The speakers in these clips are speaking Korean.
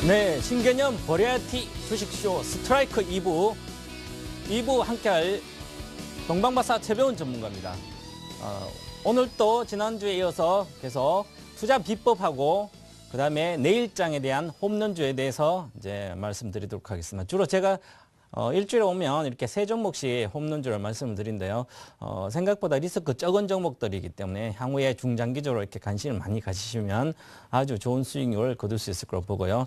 네, 신개념 버라이어티 주식쇼 스트라이크 2부 함께할 동방박사 최배운 전문가입니다. 오늘 또 지난주에 이어서 계속 투자 비법하고 그다음에 내일장에 대한 홈런주에 대해서 이제 말씀드리도록 하겠습니다. 주로 제가 일주일에 오면 이렇게 세 종목씩 홈런주를 말씀을 드린데요. 생각보다 리스크 적은 종목들이기 때문에 향후에 중장기적으로 이렇게 관심을 많이 가지시면 아주 좋은 수익률을 거둘 수 있을 거로 보고요.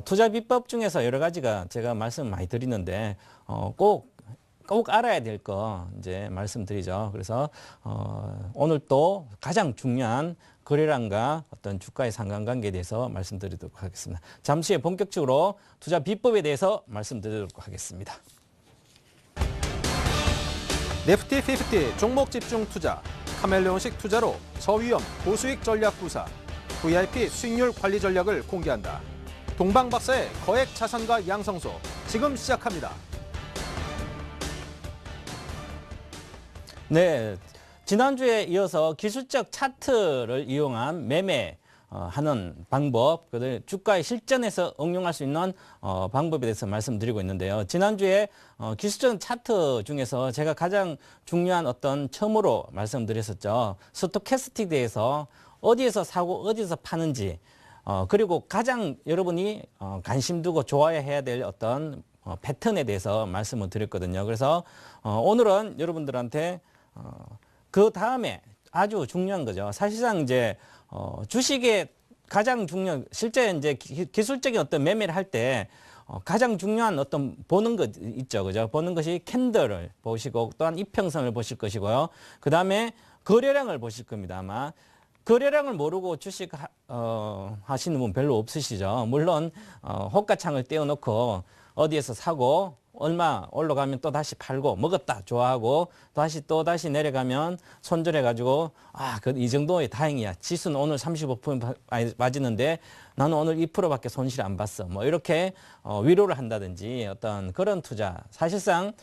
투자 비법 중에서 여러 가지가 제가 말씀을 많이 드리는데 꼭 알아야 될 거 이제 말씀드리죠. 그래서 오늘 또 가장 중요한 거래량과 어떤 주가의 상관관계에 대해서 말씀드리도록 하겠습니다. 잠시 후에 본격적으로 투자 비법에 대해서 말씀드리도록 하겠습니다. 니프티 50 종목 집중 투자, 카멜레온식 투자로 저위험 고수익 전략 구사, VIP 수익률 관리 전략을 공개한다. 동방박사의 거액 자산가 양성소 지금 시작합니다. 네, 지난주에 이어서 기술적 차트를 이용한 매매 하는 방법, 주가의 실전에서 응용할 수 있는 방법에 대해서 말씀드리고 있는데요. 지난주에 기술적 차트 중에서 제가 가장 중요한 어떤 처음으로 말씀드렸었죠. 스토캐스틱에 대해서 어디에서 사고 어디에서 파는지, 그리고 가장 여러분이 관심 두고 좋아해야 될 어떤 패턴에 대해서 말씀을 드렸거든요. 그래서 오늘은 여러분들한테 그 다음에 아주 중요한 거죠. 사실상 이제 주식의 가장 중요한 실제 이제 기술적인 어떤 매매를 할 때 가장 중요한 어떤 보는 것 있죠, 그죠? 보는 것이 캔들을 보시고 또한 이평선을 보실 것이고요. 그 다음에 거래량을 보실 겁니다. 아마 거래량을 모르고 주식 하시는 분 별로 없으시죠. 물론 호가창을 떼어놓고 어디에서 사고 얼마 올라가면 또 다시 팔고 먹었다 좋아하고 또 다시 내려가면 손절해가지고 이 정도에 다행이야. 지수는 오늘 35% 맞았는데 나는 오늘 2%밖에 손실 안 봤어. 뭐 이렇게 위로를 한다든지 어떤 그런 투자. 사실상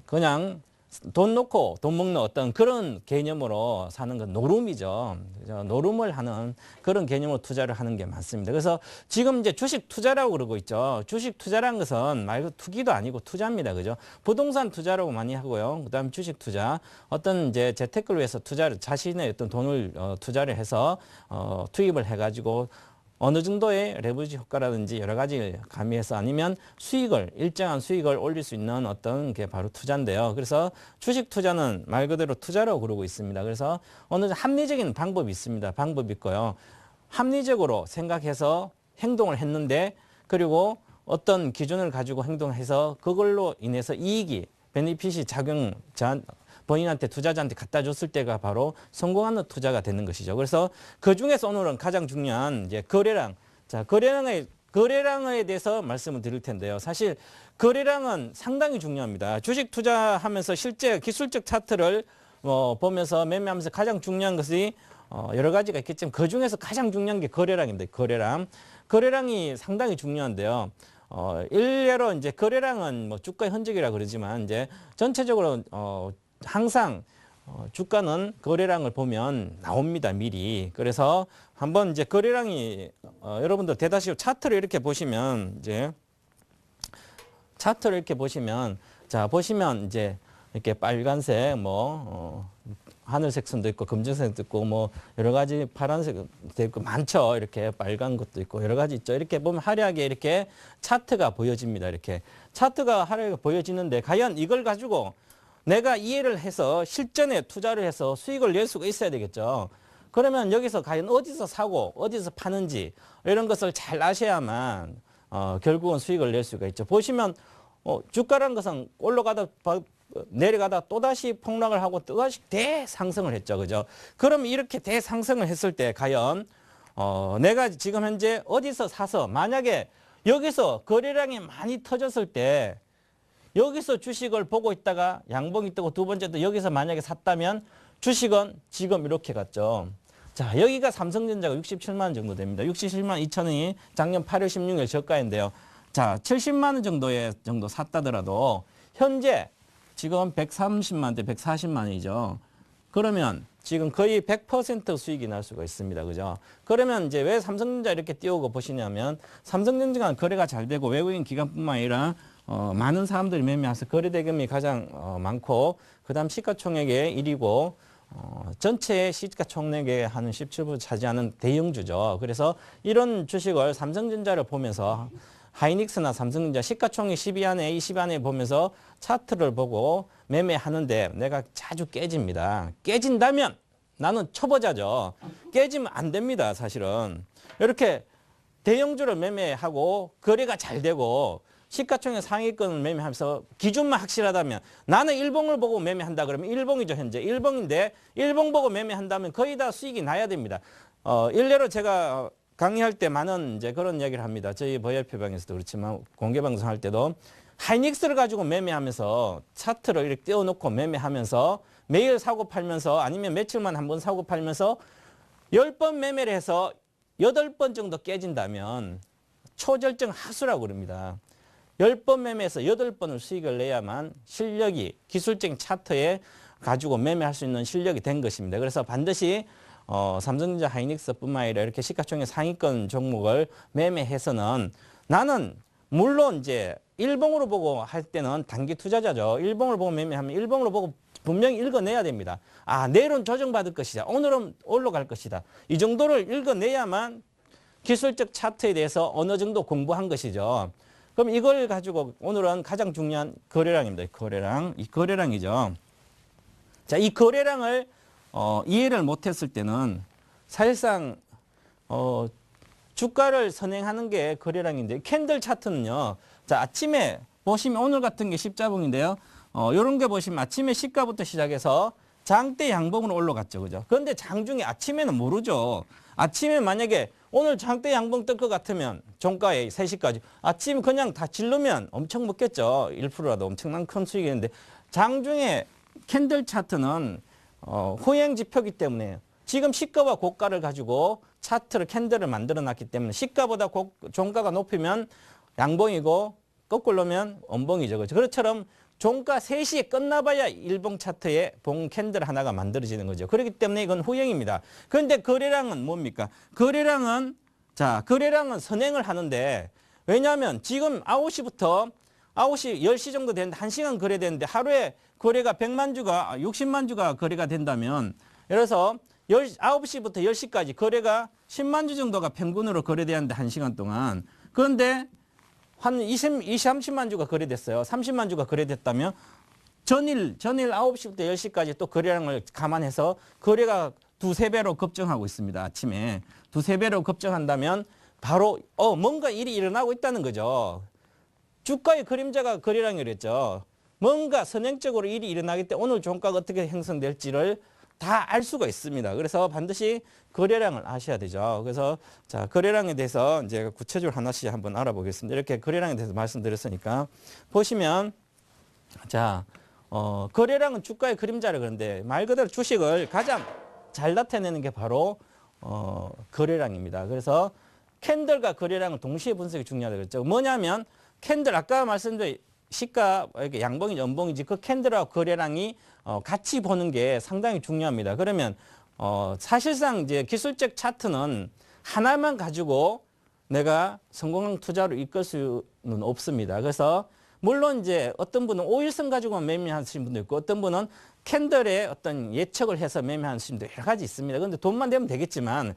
그냥 돈 놓고 돈 먹는 어떤 그런 개념으로 사는 건 노름이죠. 노름을 하는 그런 개념으로 투자를 하는 게 많습니다. 그래서 지금 이제 주식 투자라고 그러고 있죠. 주식 투자라는 것은 말 그대로 투기도 아니고 투자입니다. 그죠? 부동산 투자라고 많이 하고요. 그다음에 주식 투자, 어떤 이제 재테크를 위해서 투자를 자신의 어떤 돈을 투자를 해서 투입을 해가지고 어느 정도의 레버리지 효과라든지 여러 가지 가미해서 아니면 일정한 수익을 올릴 수 있는 어떤 게 바로 투자인데요. 그래서 주식 투자는 말 그대로 투자라고 그러고 있습니다. 그래서 어느 합리적인 방법이 있습니다. 방법이 있고요. 합리적으로 생각해서 행동을 했는데 그리고 어떤 기준을 가지고 행동해서 그걸로 인해서 베네핏이 본인한테 투자자한테 갖다 줬을 때가 바로 성공하는 투자가 되는 것이죠. 그래서 그 중에서 오늘은 가장 중요한 이제 거래량. 자, 거래량에 대해서 말씀을 드릴 텐데요. 사실 거래량은 상당히 중요합니다. 주식 투자하면서 실제 기술적 차트를 보면서 매매하면서 가장 중요한 것이 여러 가지가 있겠지만 그 중에서 가장 중요한 게 거래량입니다. 거래량이 상당히 중요한데요. 일례로 이제 거래량은 뭐 주가의 흔적이라 그러지만 이제 전체적으로 항상 주가는 거래량을 보면 나옵니다, 미리. 그래서 한번 이제 거래량이 여러분들 대다수 차트를 이렇게 보시면 자, 보시면 이제 이렇게 빨간색 하늘색 선도 있고 금정색도 있고 뭐 여러 가지 파란색도 있고 많죠. 이렇게 빨간 것도 있고 여러 가지 있죠. 이렇게 보면 화려하게 이렇게 차트가 보여집니다. 이렇게 차트가 화려하게 보여지는데 과연 이걸 가지고 내가 이해를 해서 실전에 투자를 해서 수익을 낼 수가 있어야 되겠죠. 그러면 여기서 과연 어디서 사고 어디서 파는지 이런 것을 잘 아셔야만 결국은 수익을 낼 수가 있죠. 보시면 주가라는 것은 올라가다 내려가다 또다시 폭락을 하고 또다시 대상승을 했죠. 그죠? 그럼 이렇게 대상승을 했을 때 과연 내가 지금 현재 어디서 사서 만약에 여기서 거래량이 많이 터졌을 때 여기서 주식을 보고 있다가 양봉이 뜨고 두 번째도 여기서 만약에 샀다면 주식은 지금 이렇게 갔죠. 자, 여기가 삼성전자가 67만 원 정도 됩니다. 67만 2천 원이 작년 8월 16일 저가인데요. 자, 70만 원 정도 샀다더라도 현재 지금 130만 대 140만 원이죠. 그러면 지금 거의 100% 수익이 날 수가 있습니다. 그죠? 그러면 이제 왜 삼성전자 이렇게 띄우고 보시냐면 삼성전자가 거래가 잘 되고 외국인 기관뿐만 아니라 많은 사람들이 매매해서 거래 대금이 가장 많고 그다음 시가총액의 1위고 전체 시가총액의 한 17% 차지하는 대형주죠. 그래서 이런 주식을 삼성전자를 보면서 하이닉스나 삼성전자 시가총액 10위 안에 20위 안에 보면서 차트를 보고 매매하는데 내가 자주 깨집니다. 깨진다면 나는 초보자죠. 깨지면 안 됩니다. 사실은. 이렇게 대형주를 매매하고 거래가 잘 되고 시가총액 상위권을 매매하면서 기준만 확실하다면 나는 일봉을 보고 매매한다 그러면 일봉이죠. 현재 일봉인데 일봉 보고 매매한다면 거의 다 수익이 나야 됩니다. 일례로 제가 강의할 때 많은 이제 그런 이야기를 합니다. 저희 VIP방에서도 그렇지만 공개 방송할 때도 하이닉스를 가지고 매매하면서 차트를 이렇게 띄워놓고 매매하면서 매일 사고 팔면서 아니면 며칠만 한번 사고 팔면서 10번 매매를 해서 8번 정도 깨진다면 초절정 하수라고 그럽니다. 10번 매매해서 8번을 수익을 내야만 실력이 기술적인 차트에 가지고 매매할 수 있는 실력이 된 것입니다. 그래서 반드시 삼성전자 하이닉스뿐만 아니라 이렇게 시가총액 상위권 종목을 매매해서는 나는 물론 이제 일봉으로 보고 할 때는 단기 투자자죠. 일봉을 보고 매매하면 일봉으로 보고 분명히 읽어내야 됩니다. 아, 내일은 조정받을 것이다. 오늘은 올라갈 것이다. 이 정도를 읽어내야만 기술적 차트에 대해서 어느 정도 공부한 것이죠. 그럼 이걸 가지고 오늘은 가장 중요한 거래량입니다. 거래량. 이 거래량이죠. 자, 이 거래량을 이해를 못했을 때는 사실상 주가를 선행하는 게 거래량인데 캔들 차트는요. 자, 아침에 보시면 오늘 같은 게 십자봉인데요. 이런 게 보시면 아침에 시가부터 시작해서 장대 양봉으로 올라갔죠. 그죠? 그런데 장중에 아침에는 모르죠. 아침에 만약에 오늘 장대 양봉 뜰 것 같으면 종가에 3시까지 아침 그냥 다 질르면 엄청 먹겠죠. 1%라도 엄청난 큰 수익이었는데 장중에 캔들 차트는 후행 지표이기 때문에 지금 시가와 고가를 가지고 차트를 캔들을 만들어 놨기 때문에 시가보다 종가가 높으면 양봉이고 거꾸로면 음봉이죠. 그렇처럼 종가 3시에 끝나봐야 일봉 차트에 봉 캔들 하나가 만들어지는 거죠. 그렇기 때문에 이건 후행입니다. 그런데 거래량은 뭡니까? 거래량은 선행을 하는데 왜냐하면 지금 9시부터 9시 10시 정도 되는데 1시간 거래되는데 하루에 거래가 100만 주가 60만 주가 거래가 된다면 예를 들어서 9시부터 10시까지 거래가 10만 주 정도가 평균으로 거래되는데 1시간 동안 그런데 한 30만 주가 거래됐어요. 30만 주가 거래됐다면 전일 9시부터 10시까지 또 거래량을 감안해서 거래가 2~3배로 급증하고 있습니다. 아침에 2~3배로 급증한다면 바로 뭔가 일이 일어나고 있다는 거죠. 주가의 그림자가 거래량이랬죠. 뭔가 선행적으로 일이 일어나기 때문에 오늘 종가가 어떻게 형성될지를 다 알 수가 있습니다. 그래서 반드시 거래량을 아셔야 되죠. 그래서 자, 거래량에 대해서 이제 구체적으로 하나씩 한번 알아보겠습니다. 이렇게 거래량에 대해서 말씀드렸으니까 보시면 자, 거래량은 주가의 그림자를 그런데 말 그대로 주식을 가장 잘 나타내는 게 바로 거래량입니다. 그래서 캔들과 거래량을 동시에 분석이 중요하다고 그랬죠. 뭐냐면 캔들 아까 말씀드린 시가 이렇게 양봉인지 음봉인지 그 캔들하고 거래량이 같이 보는 게 상당히 중요합니다. 그러면 사실상 이제 기술적 차트는 하나만 가지고 내가 성공한 투자로 이끌 수는 없습니다. 그래서 물론 이제 어떤 분은 5일선 가지고만 매매하시는 분도 있고 어떤 분은 캔들의 어떤 예측을 해서 매매하시는 분도 여러 가지 있습니다. 그런데 돈만 되면 되겠지만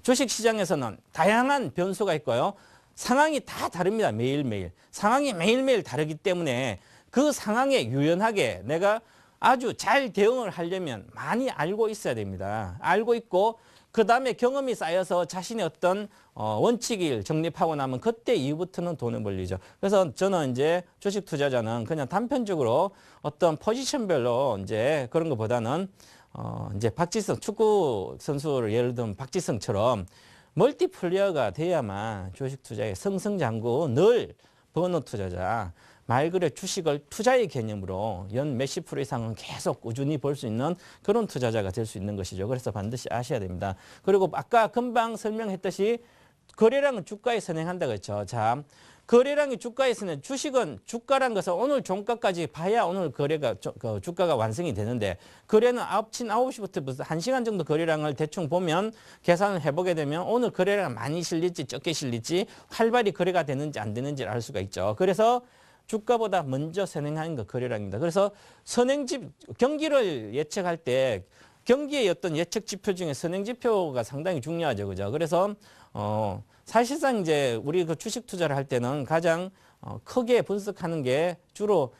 주식 시장에서는 다양한 변수가 있고요. 상황이 다 다릅니다. 매일매일. 상황이 매일매일 다르기 때문에 그 상황에 유연하게 내가 아주 잘 대응을 하려면 많이 알고 있어야 됩니다. 알고 있고 그다음에 경험이 쌓여서 자신의 어떤 원칙을 정립하고 나면 그때 이후부터는 돈을 벌리죠. 그래서 저는 이제 주식 투자자는 그냥 단편적으로 어떤 포지션별로 이제 그런 것보다는 이제 박지성 축구 선수를 예를 들면 박지성처럼 멀티플레이어가 돼야만 주식 투자의 승승장구 늘 버너 투자자 말 그대로 주식을 투자의 개념으로 연 몇십 프로 이상은 계속 꾸준히 벌 수 있는 그런 투자자가 될 수 있는 것이죠. 그래서 반드시 아셔야 됩니다. 그리고 아까 금방 설명했듯이 거래량은 주가에 선행한다 그랬죠. 자, 거래량이 주가에 선행, 주식은 주가란 것은 오늘 종가까지 봐야 오늘 거래가 주가가 완성이 되는데 거래는 아침 9시부터 1시간 정도 거래량을 대충 보면 계산을 해보게 되면 오늘 거래량 많이 실릴지 적게 실릴지 활발히 거래가 되는지 안 되는지를 알 수가 있죠. 그래서 주가보다 먼저 선행하는 거 거래량입니다. 그래서 경기를 예측할 때 경기의 어떤 예측 지표 중에 선행 지표가 상당히 중요하죠. 그죠? 그래서 사실상 이제 우리 그 주식 투자를 할 때는 가장 크게 분석하는 게 주로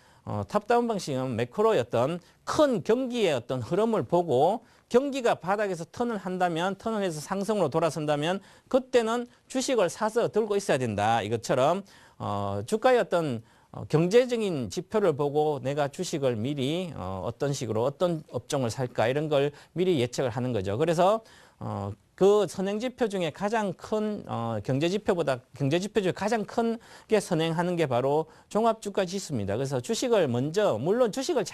탑다운 방식은 매크로의 어떤 큰 경기의 어떤 흐름을 보고 경기가 바닥에서 턴을 한다면 턴을 해서 상승으로 돌아선다면 그때는 주식을 사서 들고 있어야 된다. 이것처럼 주가의 어떤 경제적인 지표를 보고 내가 주식을 미리 어떤 식으로 어떤 업종을 살까 이런 걸 미리 예측을 하는 거죠. 그래서 그 선행지표 중에 가장 큰 경제지표 중에 가장 큰 게 선행하는 게 바로 종합주가지수입니다. 그래서 주식을 먼저 물론 주식을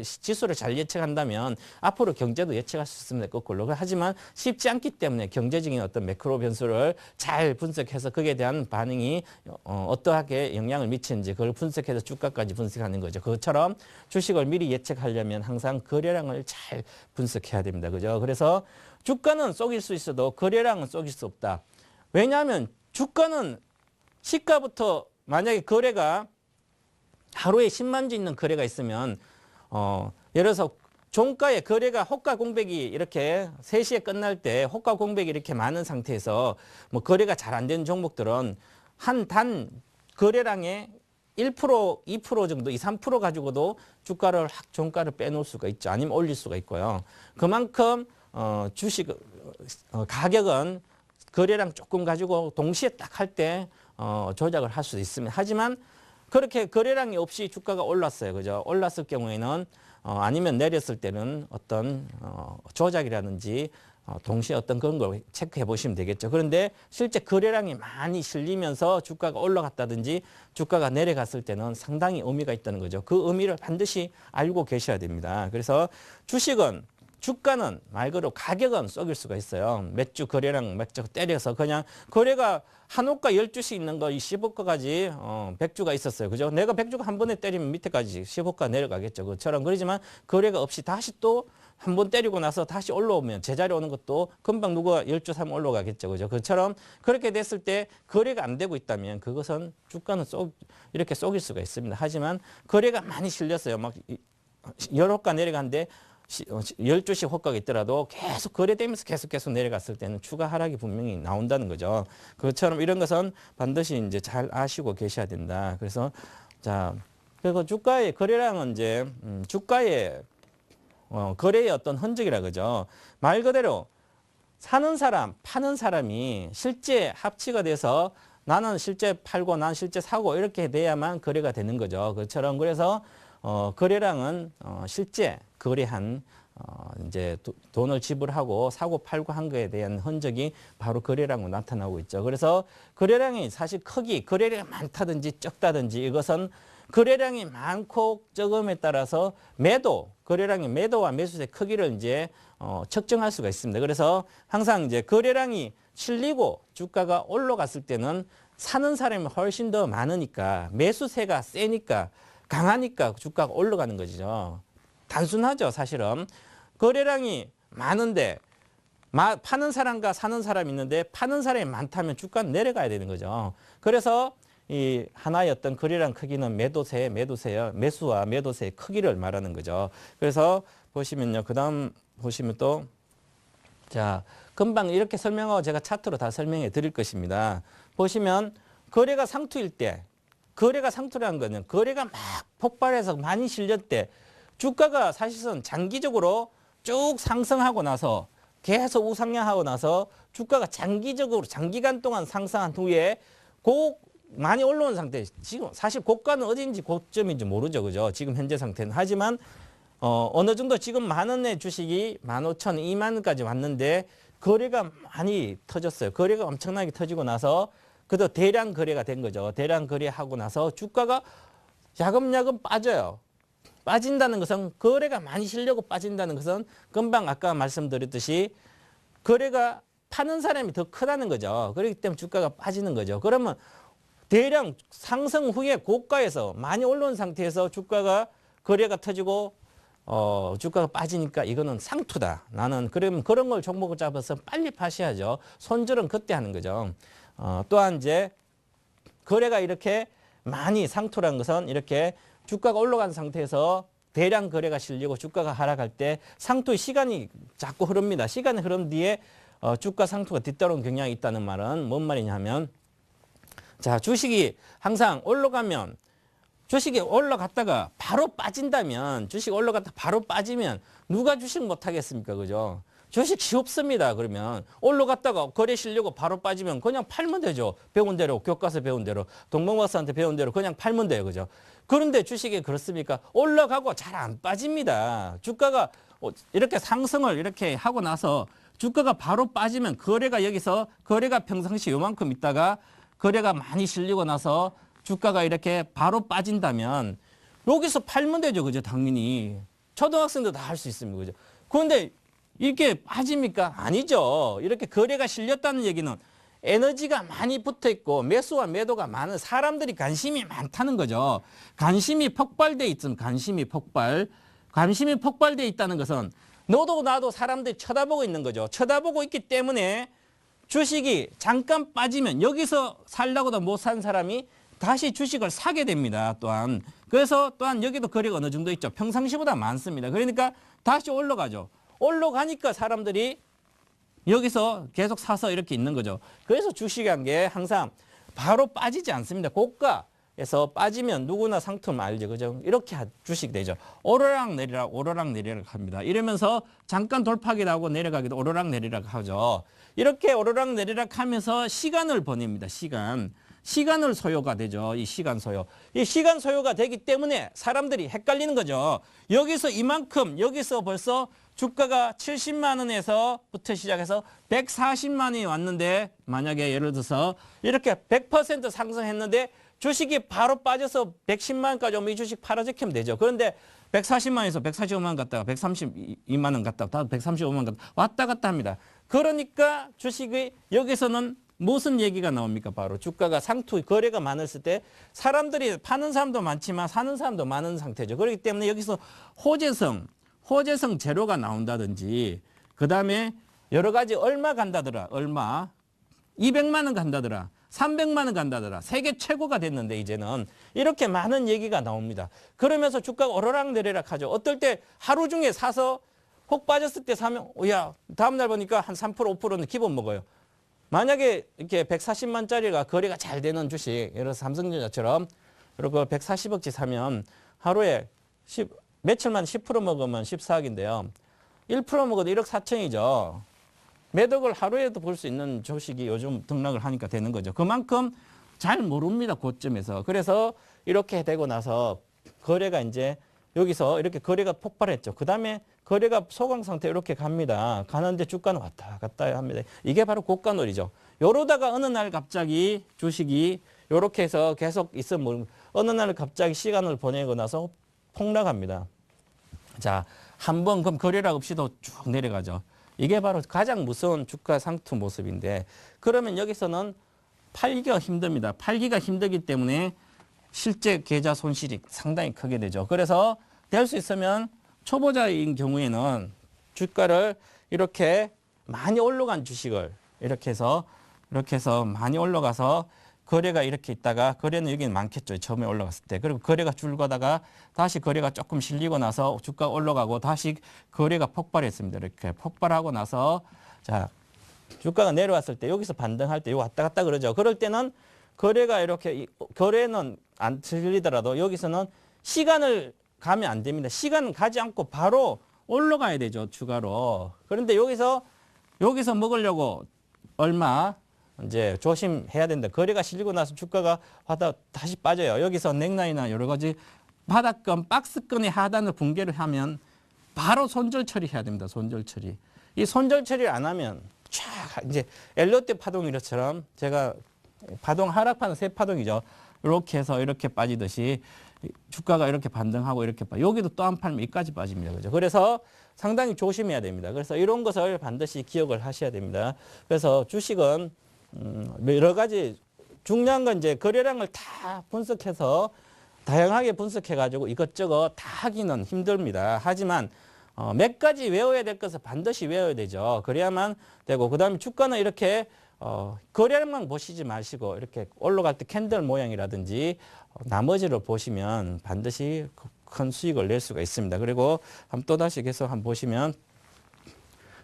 지수를 잘 예측한다면 앞으로 경제도 예측할 수 있습니다. 거꾸로. 하지만 쉽지 않기 때문에 경제적인 어떤 매크로 변수를 잘 분석해서 거기에 대한 반응이 어떠하게 영향을 미치는지 그걸 분석해서 주가까지 분석하는 거죠. 그것처럼 주식을 미리 예측하려면 항상 거래량을 잘 분석해야 됩니다. 그죠? 그래서 주가는 속일 수 있어도 거래량은 속일 수 없다. 왜냐하면 주가는 시가부터 만약에 거래가 하루에 10만 주 있는 거래가 있으면 예를 들어서 종가의 거래가 호가 공백이 이렇게 3시에 끝날 때 호가 공백이 이렇게 많은 상태에서 뭐 거래가 잘 안 되는 종목들은 한 단 거래량의 1%, 2% 정도, 2, 3% 가지고도 주가를 종가를 빼놓을 수가 있죠. 아니면 올릴 수가 있고요. 그만큼 주식 가격은 거래량 조금 가지고 동시에 딱 할 때 조작을 할 수도 있습니다. 하지만 그렇게 거래량이 없이 주가가 올랐어요. 그죠? 올랐을 경우에는 아니면 내렸을 때는 어떤 조작이라든지 동시에 어떤 그런 걸 체크해 보시면 되겠죠. 그런데 실제 거래량이 많이 실리면서 주가가 올라갔다든지 주가가 내려갔을 때는 상당히 의미가 있다는 거죠. 그 의미를 반드시 알고 계셔야 됩니다. 그래서 주가는 말 그대로 가격은 속일 수가 있어요. 몇 주 거래량 몇 주 때려서 그냥 거래가 한 호가 10주씩 있는 거 15호가까지 100주가 있었어요. 그죠? 내가 100주가 한 번에 때리면 밑에까지 15호가 내려가겠죠. 그처럼 그러지만 거래가 없이 다시 또 한 번 때리고 나서 다시 올라오면 제자리 오는 것도 금방 누가 10주 사면 올라가겠죠. 그죠? 그처럼 그렇게 됐을 때 거래가 안 되고 있다면 그것은 주가는 이렇게 속일 수가 있습니다. 하지만 거래가 많이 실렸어요. 막 여러 호가 내려가는데 12주씩 호가가 있더라도 계속 거래되면서 계속 내려갔을 때는 추가 하락이 분명히 나온다는 거죠. 그것처럼 이런 것은 반드시 이제 잘 아시고 계셔야 된다. 그래서 그리고 주가의 거래량은 이제 주가의 거래의 어떤 흔적이라 그죠. 말 그대로 사는 사람, 파는 사람이 실제 합치가 돼서 나는 실제 팔고 난 실제 사고 이렇게 돼야만 거래가 되는 거죠. 그처럼 그래서 거래량은 실제 거래한 이제 돈을 지불하고 사고 팔고 한 거에 대한 흔적이 바로 거래량으로 나타나고 있죠. 그래서 거래량이 사실 거래량이 많다든지 적다든지 이것은 거래량이 많고 적음에 따라서 거래량의 매도와 매수의 크기를 이제 측정할 수가 있습니다. 그래서 항상 이제 거래량이 실리고 주가가 올라갔을 때는 사는 사람이 훨씬 더 많으니까 매수세가 세니까 강하니까 주가가 올라가는 거죠. 단순하죠, 사실은. 거래량이 많은데 파는 사람과 사는 사람이 있는데 파는 사람이 많다면 주가는 내려가야 되는 거죠. 그래서 이 하나의 어떤 거래량 크기는 매수와 매도세의 크기를 말하는 거죠. 그래서 보시면요. 그다음 보시면 또 금방 이렇게 설명하고 제가 차트로 다 설명해 드릴 것입니다. 보시면 거래가 상투일 때 거래가 상투라는 거는 거래가 막 폭발해서 많이 실릴 때 주가가 사실은 장기적으로 쭉 상승하고 나서 계속 우상향하고 나서 주가가 장기간 동안 상승한 후에 많이 올라온 상태. 지금 사실 고가는 어딘지 고점인지 모르죠. 그죠? 지금 현재 상태는. 하지만 어느 정도 지금 10,000원의 주식이 15,000원, 20,000원까지 왔는데 거래가 많이 터졌어요. 거래가 엄청나게 터지고 나서 그래도 대량 거래가 된 거죠. 대량 거래하고 나서 주가가 야금야금 빠져요. 빠진다는 것은 거래가 많이 실려고 빠진다는 것은 금방 아까 말씀드렸듯이 거래가 파는 사람이 더 크다는 거죠. 그렇기 때문에 주가가 빠지는 거죠. 그러면 대량 상승 후에 고가에서 많이 올라온 상태에서 주가가 거래가 터지고 주가가 빠지니까 이거는 상투다. 나는 그러면 그런 걸 종목을 잡아서 빨리 파셔야죠. 손절은 그때 하는 거죠. 또한 이제 거래가 이렇게 많이 상투라는 것은 이렇게 주가가 올라간 상태에서 대량 거래가 실리고 주가가 하락할 때 상투의 시간이 자꾸 흐릅니다. 시간이 흐른 뒤에 주가 상투가 뒤따르는 경향이 있다는 말은 뭔 말이냐면 자, 주식이 항상 올라가면 주식이 올라갔다가 바로 빠진다면 주식 올라갔다 바로 빠지면 누가 주식 못 하겠습니까? 그죠? 주식 쉽습니다. 그러면 올라갔다가 거래 실려고 바로 빠지면 그냥 팔면 되죠. 배운 대로 교과서 배운 대로 동방박사한테 배운 대로 그냥 팔면 돼요. 그죠? 그런데 주식이 그렇습니까? 올라가고 잘 안 빠집니다. 주가가 이렇게 상승을 이렇게 하고 나서 주가가 바로 빠지면 거래가 여기서 거래가 평상시 요만큼 있다가 거래가 많이 실리고 나서 주가가 이렇게 바로 빠진다면 여기서 팔면 되죠. 그죠? 당연히. 초등학생도 다 할 수 있습니다. 그죠? 그런데 이렇게 빠집니까? 아니죠. 이렇게 거래가 실렸다는 얘기는 에너지가 많이 붙어 있고 매수와 매도가 많은 사람들이 관심이 많다는 거죠. 관심이 폭발돼 있으면 관심이 폭발돼 있다는 것은 너도 나도 사람들이 쳐다보고 있는 거죠. 쳐다보고 있기 때문에 주식이 잠깐 빠지면 여기서 살려고도 못 산 사람이 다시 주식을 사게 됩니다. 또한 그래서 또한 여기도 거래가 어느 정도 있죠. 평상시보다 많습니다. 그러니까 다시 올라가죠. 올라가니까 사람들이 여기서 계속 사서 이렇게 있는 거죠. 그래서 주식이란 게 항상 바로 빠지지 않습니다. 고가에서 빠지면 누구나 상투면 알죠. 그죠? 이렇게 주식 되죠. 오르락 내리락 오르락 내리락 합니다. 이러면서 잠깐 돌파기도 하고 내려가기도 오르락 내리락 하죠. 이렇게 오르락 내리락 하면서 시간을 보냅니다. 시간을 소요가 되죠. 이 시간 소요. 이 시간 소요가 되기 때문에 사람들이 헷갈리는 거죠. 여기서 이만큼 여기서 벌써 주가가 70만 원에서부터 시작해서 140만 원이 왔는데 만약에 예를 들어서 이렇게 100% 상승했는데 주식이 바로 빠져서 110만 원까지 오면 이 주식 팔아제키면 되죠. 그런데 140만 원에서 145만 원 갔다가 132만 원 갔다가 135만 원 갔다가 왔다 갔다 합니다. 그러니까 주식이 여기서는 무슨 얘기가 나옵니까? 바로 주가가 상투 거래가 많았을 때 사람들이 파는 사람도 많지만 사는 사람도 많은 상태죠. 그렇기 때문에 여기서 호재성 재료가 나온다든지 그다음에 여러 가지 얼마 간다더라. 얼마 200만 원 간다더라. 300만 원 간다더라. 세계 최고가 됐는데 이제는 이렇게 많은 얘기가 나옵니다. 그러면서 주가가 오르락 내리락 하죠. 어떨 때 하루 중에 사서 혹 빠졌을 때 사면 야 다음날 보니까 한 3% 5%는 기본 먹어요. 만약에 이렇게 140만짜리가 거래가 잘 되는 주식, 예를 들어서 삼성전자처럼 그리고 140억치 사면 하루에 며칠만 10% 먹으면 14억인데요. 1% 먹어도 1억 4천이죠. 매덕을 하루에도 볼 수 있는 주식이 요즘 등락을 하니까 되는 거죠. 그만큼 잘 모릅니다. 고점에서. 그래서 이렇게 되고 나서 거래가 이제 여기서 이렇게 거래가 폭발했죠. 그 다음에 거래가 소강 상태 이렇게 갑니다. 가는데 주가는 왔다 갔다 합니다. 이게 바로 고가놀이죠. 요러다가 어느 날 갑자기 주식이 이렇게 해서 계속 있으면 어느 날 갑자기 시간을 보내고 나서 폭락합니다. 자, 한번 그럼 거래량 없이도 쭉 내려가죠. 이게 바로 가장 무서운 주가 상투 모습인데 그러면 여기서는 팔기가 힘듭니다. 팔기가 힘들기 때문에 실제 계좌 손실이 상당히 크게 되죠. 그래서 될 수 있으면 초보자인 경우에는 주가를 이렇게 많이 올라간 주식을 이렇게 해서 많이 올라가서 거래가 이렇게 있다가 거래는 여기는 많겠죠. 처음에 올라갔을 때. 그리고 거래가 줄거다가 다시 거래가 조금 실리고 나서 주가 올라가고 다시 거래가 폭발했습니다. 이렇게 폭발하고 나서 자 주가가 내려왔을 때 여기서 반등할 때 왔다 갔다 그러죠. 그럴 때는 거래가 이렇게 거래는 안 틀리더라도 여기서는 시간을 가면 안 됩니다. 시간은 가지 않고 바로 올라가야 되죠. 추가로. 그런데 여기서 먹으려고 얼마 이제 조심해야 된다. 거래가 실리고 나서 주가가 다시 빠져요. 여기서 넥라인이나 여러 가지 바닥권, 박스권의 하단을 붕괴를 하면 바로 손절 처리해야 됩니다. 손절 처리. 이 손절 처리를 안 하면 쫙 이제 엘리어트 파동 이렇처럼 제가 파동 하락파는 세 파동이죠. 이렇게 해서 이렇게 빠지듯이 주가가 이렇게 반등하고 이렇게 여기도 또 안 팔면 이까지 빠집니다. 그죠? 그래서 상당히 조심해야 됩니다. 그래서 이런 것을 반드시 기억을 하셔야 됩니다. 그래서 주식은 여러 가지 중요한 건 이제 거래량을 다 분석해서 다양하게 분석해 가지고 이것저것 다 하기는 힘듭니다. 하지만 몇 가지 외워야 될 것을 반드시 외워야 되죠. 그래야만 되고 그다음에 주가는 이렇게 거래량만 보시지 마시고 이렇게 올라갈 때 캔들 모양이라든지 나머지를 보시면 반드시 큰 수익을 낼 수가 있습니다. 그리고 또다시 계속 한번 보시면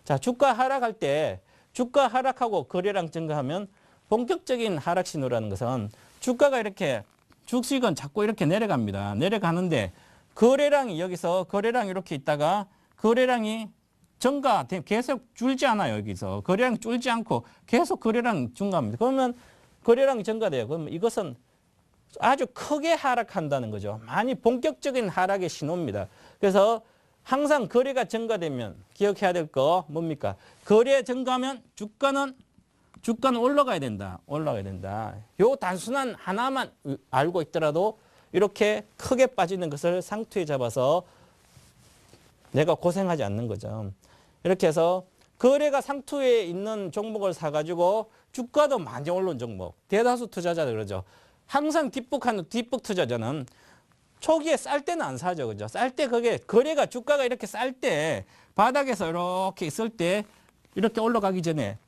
자, 주가 하락할 때 주가 하락하고 거래량 증가하면 본격적인 하락 신호라는 것은 주가가 이렇게 주식은 자꾸 이렇게 내려갑니다. 내려가는데 거래량이 여기서 거래량이 이렇게 있다가 거래량이 증가 계속 줄지 않아요. 여기서 거래량이 줄지 않고 계속 거래량 증가합니다. 그러면 거래량이 증가돼요. 그러면 이것은 아주 크게 하락한다는 거죠. 많이 본격적인 하락의 신호입니다. 그래서 항상 거래가 증가되면 기억해야 될 거 뭡니까? 거래 증가하면 주가는 올라가야 된다. 올라가야 된다. 요 단순한 하나만 알고 있더라도 이렇게 크게 빠지는 것을 상투에 잡아서 내가 고생하지 않는 거죠. 이렇게 해서 거래가 상투에 있는 종목을 사가지고 주가도 많이 오른 종목. 대다수 투자자들 그러죠. 항상 뒷북 투자자는 초기에 쌀 때는 안 사죠. 그죠? 쌀 때 그게 거래가 주가가 이렇게 쌀 때 바닥에서 이렇게 있을 때 이렇게 올라가기 전에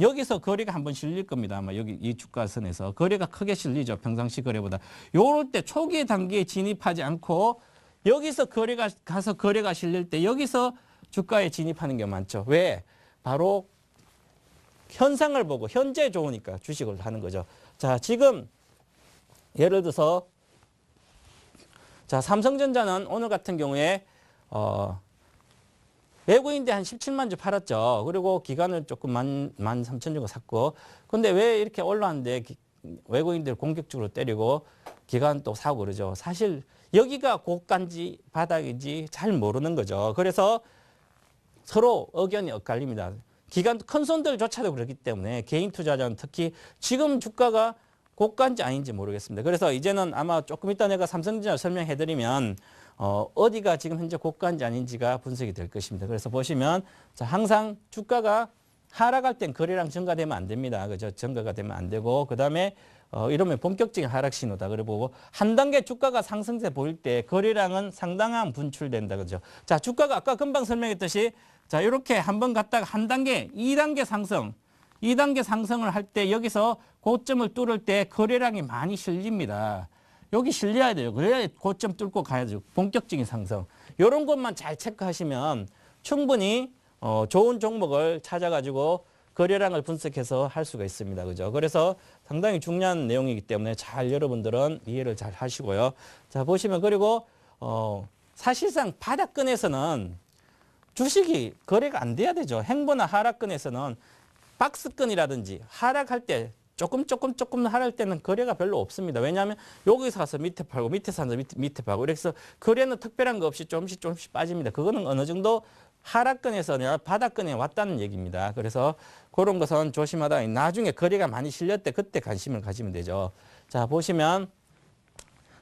여기서 거래가 한번 실릴 겁니다. 아마 여기 이 주가선에서 거래가 크게 실리죠. 평상시 거래보다. 요럴 때 초기 단계에 진입하지 않고 여기서 거래가 실릴 때 여기서 주가에 진입하는 게 많죠. 왜? 바로 현상을 보고 현재 좋으니까 주식을 하는 거죠. 자, 지금 예를 들어서 자, 삼성전자는 오늘 같은 경우에 외국인들 한 17만 주 팔았죠. 그리고 기관을 조금 13,000 주고 샀고. 근데 왜 이렇게 올라왔는데 외국인들 공격적으로 때리고 기관 또 사고 그러죠. 사실 여기가 고가인지 바닥인지 잘 모르는 거죠. 그래서 서로 의견이 엇갈립니다. 기관 큰 손들조차도 그렇기 때문에 개인 투자자는 특히 지금 주가가 고가인지 아닌지 모르겠습니다. 그래서 이제는 아마 조금 이따 내가 삼성전자 설명해드리면 어디가 지금 현재 고가인지 아닌지가 분석이 될 것입니다. 그래서 보시면 자, 항상 주가가 하락할 땐 거래량 증가되면 안 됩니다. 그죠? 증가가 되면 안 되고 그다음에 이러면 본격적인 하락 신호다. 그리고 한 단계 주가가 상승세 보일 때 거래량은 상당한 분출된다. 그죠? 자, 주가가 아까 금방 설명했듯이 자, 이렇게 한번 갔다가 한 단계, 2단계 상승, 2단계 상승을 할 때 여기서 고점을 뚫을 때 거래량이 많이 실립니다. 여기 실려야 돼요. 그래야 고점 뚫고 가야죠. 본격적인 상승. 이런 것만 잘 체크하시면 충분히 좋은 종목을 찾아가지고 거래량을 분석해서 할 수가 있습니다. 그죠? 그래서 상당히 중요한 내용이기 때문에 잘 여러분들은 이해를 잘 하시고요. 자, 보시면 그리고 사실상 바닥권에서는 주식이 거래가 안 돼야 되죠. 행보나 하락권에서는 박스권이라든지 하락할 때 조금 하락할 때는 거래가 별로 없습니다. 왜냐하면 여기서 가서 밑에 팔고 밑에 사서 밑에 팔고 그래서 거래는 특별한 거 없이 조금씩 빠집니다. 그거는 어느 정도 하락권에서 바닥권에 왔다는 얘기입니다. 그래서 그런 것은 조심하다. 나중에 거래가 많이 실릴 때 그때 관심을 가지면 되죠. 자, 보시면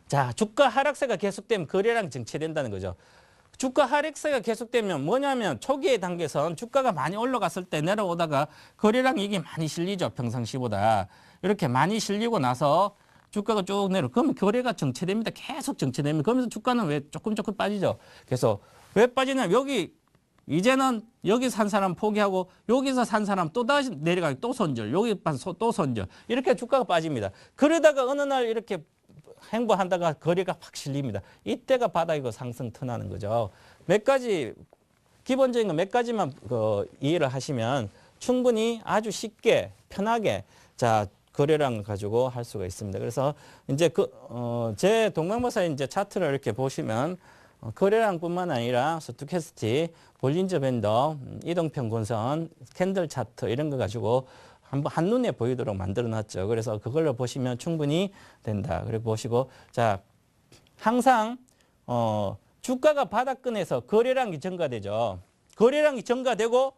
자, 주가 하락세가 계속되면 거래량 정체된다는 거죠. 주가 하락세가 계속되면 뭐냐면 초기의 단계에선 주가가 많이 올라갔을 때 내려오다가 거래량이 이게 많이 실리죠. 평상시보다. 이렇게 많이 실리고 나서 주가가 쭉 내려. 그러면 거래가 정체됩니다. 계속 정체됩니다. 그러면서 주가는 왜 조금 빠지죠. 그래서 왜 빠지냐면 여기 이제는 여기 산 사람 포기하고 여기서 산 사람 또 다시 내려가고 또 손절. 여기 또 손절. 이렇게 주가가 빠집니다. 그러다가 어느 날 이렇게 행보한다가 거래가 확 실립니다. 이때가 바닥이고 상승 턴하는 거죠. 몇 가지 기본적인 거 몇 가지만 이해를 하시면 충분히 아주 쉽게 편하게 자 거래량을 가지고 할 수가 있습니다. 그래서 이제 제 동명보사의 이제 차트를 이렇게 보시면 거래량뿐만 아니라 스토캐스틱, 볼린저 밴더, 이동평균선, 캔들 차트 이런 거 가지고 한번 한눈에 보이도록 만들어 놨죠. 그래서 그걸로 보시면 충분히 된다. 그리고 보시고 자 항상 주가가 바닥권에서 거래량이 증가되죠. 거래량이 증가되고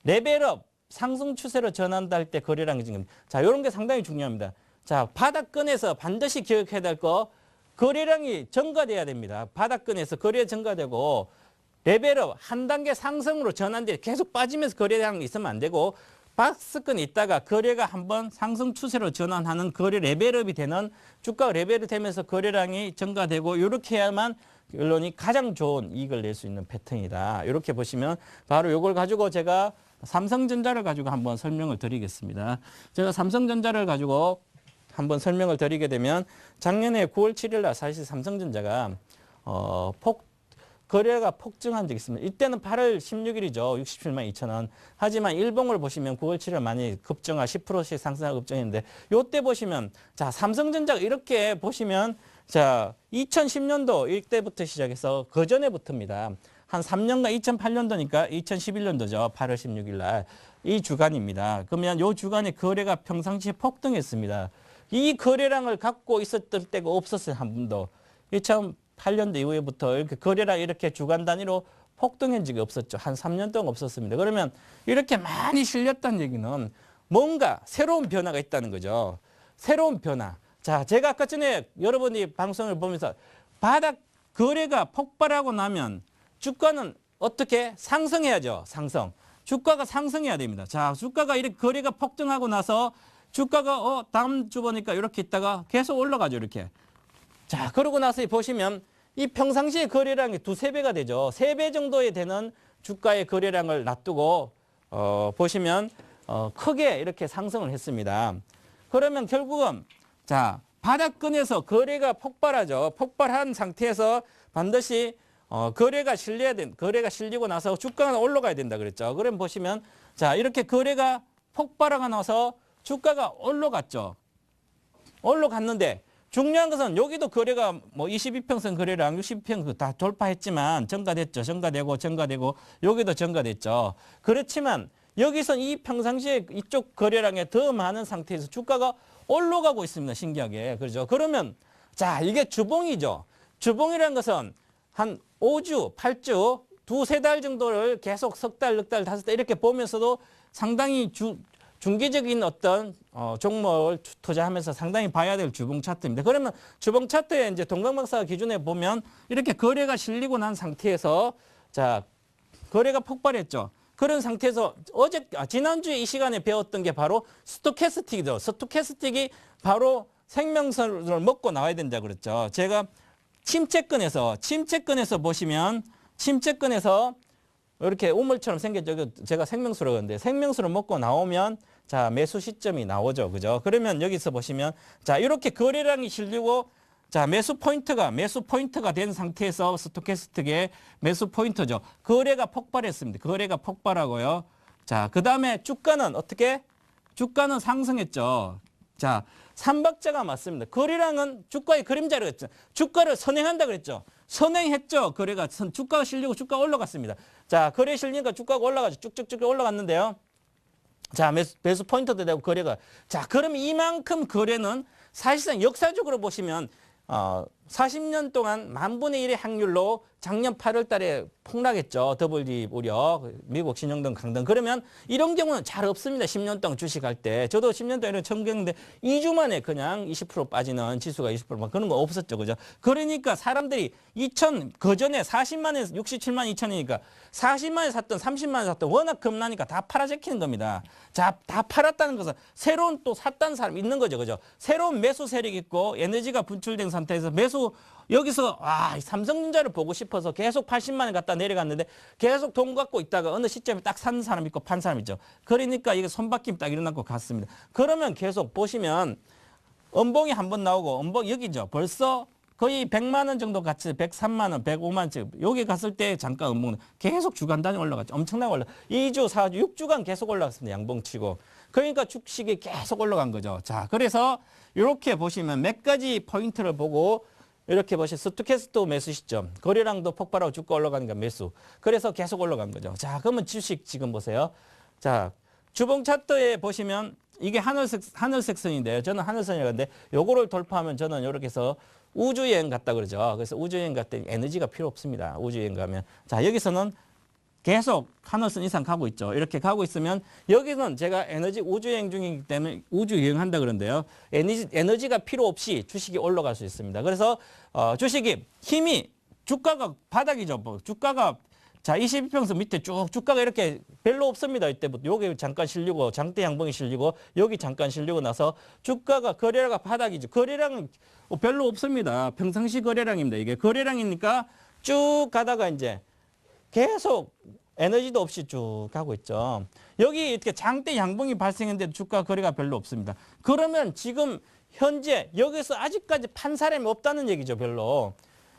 레벨업 상승 추세로 전환다 할 때 거래량이 증가합니다. 자, 이런 게 상당히 중요합니다. 자, 바닥권에서 반드시 기억해야 될 거 거래량이 증가돼야 됩니다. 바닥권에서 거래 증가되고 레벨업 한 단계 상승으로 전환돼 계속 빠지면서 거래량이 있으면 안 되고 박스권에 있다가 거래가 한번 상승 추세로 전환하는 거래 레벨업이 되는 주가가 레벨이 되면서 거래량이 증가되고 이렇게 해야만 언론이 가장 좋은 이익을 낼 수 있는 패턴이다. 이렇게 보시면 바로 이걸 가지고 제가 삼성전자를 가지고 한번 설명을 드리겠습니다. 제가 삼성전자를 가지고 한번 설명을 드리게 되면 작년에 9월 7일 날 사실 삼성전자가 거래가 폭증한 적이 있습니다. 이때는 8월 16일이죠. 67만 2천 원. 하지만 일봉을 보시면 9월 7일 많이 급증하 10%씩 상승하고 급증했는데 이때 보시면 자 삼성전자가 이렇게 보시면 자 2010년도 이때부터 시작해서 그 전에부터입니다. 한 3년간 2008년도니까 2011년도죠. 8월 16일 날 이 주간입니다. 그러면 이 주간에 거래가 평상시에 폭등했습니다. 이 거래량을 갖고 있었던 때가 없었어요. 한 번도. 2008년도 이후부터 이렇게 거래량 이렇게 주간 단위로 폭등한 적이 없었죠. 한 3년 동안 없었습니다. 그러면 이렇게 많이 실렸다는 얘기는 뭔가 새로운 변화가 있다는 거죠. 새로운 변화. 자, 제가 아까 전에 여러분이 방송을 보면서 바닥 거래가 폭발하고 나면 주가는 어떻게 상승해야죠. 상승. 주가가 상승해야 됩니다. 자, 주가가 이렇게 거래가 폭등하고 나서 주가가 다음 주 보니까 이렇게 있다가 계속 올라가죠. 이렇게. 자, 그러고 나서 보시면 이 평상시의 거래량이 2~3배가 되죠. 3배 정도에 되는 주가의 거래량을 놔두고 보시면 크게 이렇게 상승을 했습니다. 그러면 결국은 자, 바닥권에서 거래가 폭발하죠. 폭발한 상태에서 반드시 거래가 실리고 나서 주가가 올라가야 된다 그랬죠. 그럼 보시면 자, 이렇게 거래가 폭발하고 나서 주가가 올라갔죠. 올라갔는데 중요한 것은 여기도 거래가 뭐 22평선 거래량 60평선 다 돌파했지만 증가되고 여기도 증가됐죠. 그렇지만 여기선 이 평상시에 이쪽 거래량에 더 많은 상태에서 주가가 올라가고 있습니다. 신기하게. 그렇죠? 그러면 자, 이게 주봉이죠. 주봉이라는 것은 한 5주, 8주, 2~3달 정도를 계속 석 달, 넉 달, 5달 이렇게 보면서도 상당히 중기적인 어떤 종목을 투자하면서 상당히 봐야 될 주봉 차트입니다. 그러면 주봉 차트에 이제 동방박사 기준에 보면 이렇게 거래가 실리고 난 상태에서 자, 거래가 폭발했죠. 그런 상태에서 지난주에 이 시간에 배웠던 게 바로 스토캐스틱이죠. 스토캐스틱이 바로 생명선을 먹고 나와야 된다 그랬죠. 제가 침체권에서 보시면 침체권에서 이렇게 우물처럼 생겼죠. 제가 생명수로 그러는데 생명수를 먹고 나오면 자, 매수 시점이 나오죠. 그죠? 그러면 여기서 보시면 자, 이렇게 거래량이 실리고 자, 매수 포인트가 된 상태에서 스토캐스틱의 매수 포인트죠. 거래가 폭발했습니다. 거래가 폭발하고요. 자, 그다음에 주가는 어떻게? 주가는 상승했죠. 자, 삼박자가 맞습니다. 거래량은 주가의 그림자로 했죠. 주가를 선행한다 그랬죠. 선행했죠. 거래가 주가가 실리고 주가가 올라갔습니다. 자, 거래 실리니까 주가가 올라가죠. 쭉쭉쭉 올라갔는데요. 자, 매수 포인트도 되고 거래가. 자, 그럼 이만큼 거래는 사실상 역사적으로 보시면 40년 동안 10,000분의 1의 확률로 작년 8월 달에 폭락했죠. WD 우려, 미국 신용등 강등. 그러면 이런 경우는 잘 없습니다. 10년 동안 주식할 때. 저도 10년 동안 처음 겪는데 2주 만에 그냥 20% 빠지는 지수가 20%만 그런 거 없었죠. 그죠? 그러니까 사람들이 그전에 40만에서 67만 2천이니까 40만에 샀던 30만에 샀던 워낙 겁나니까 다 팔아제키는 겁니다. 자, 다 팔았다는 것은 새로운 또 샀다는 사람이 있는 거죠. 그죠? 새로운 매수 세력이 있고 에너지가 분출된 상태에서 여기서 삼성전자를 보고 싶어서 계속 80만원 갖다 내려갔는데 계속 돈 갖고 있다가 어느 시점에 딱 산 사람 있고 판 사람 있죠. 그러니까 이게 손바뀜 딱 일어나고 갔습니다. 그러면 계속 보시면 음봉이 한번 나오고 음봉 여기죠. 벌써 거의 100만 원 정도 같이 103만 원, 105만 원 여기 갔을 때 잠깐 음봉은 계속 주간 단위 올라갔죠. 엄청나게 올라. 2주, 4주, 6주간 계속 올라갔습니다. 양봉치고. 그러니까 주식이 계속 올라간 거죠. 자, 그래서 이렇게 보시면 몇 가지 포인트를 보고 이렇게 보시면 스토캐스틱 매수 시점, 거래량도 폭발하고 주가 올라가니까 매수. 그래서 계속 올라간 거죠. 자, 그러면 주식 지금 보세요. 자, 주봉 차트에 보시면 이게 하늘색 선인데요. 저는 하늘선이라고 하는데 요거를 돌파하면 저는 이렇게 해서 우주여행 갔다 그러죠. 그래서 우주여행 갔더니 에너지가 필요 없습니다. 우주여행 가면. 자, 여기서는 계속 하늘선 이상 가고 있죠. 이렇게 가고 있으면 여기는 제가 에너지 우주여행 중이기 때문에 우주여행한다 그러는데요. 에너지가 필요 없이 주식이 올라갈 수 있습니다. 그래서 주식이 힘이 주가가 바닥이죠. 뭐 주가가 자 22평선 밑에 쭉 주가가 이렇게 별로 없습니다. 이때부터 여기 잠깐 실리고 장대 양봉이 실리고 여기 잠깐 실리고 나서 주가가 거래량가 바닥이죠. 거래량은 별로 없습니다. 평상시 거래량입니다. 이게 거래량이니까 쭉 가다가 이제 계속 에너지도 없이 쭉 가고 있죠. 여기 이렇게 장대 양봉이 발생했는데 주가 거래가 별로 없습니다. 그러면 지금 현재 여기서 아직까지 판 사람이 없다는 얘기죠. 별로.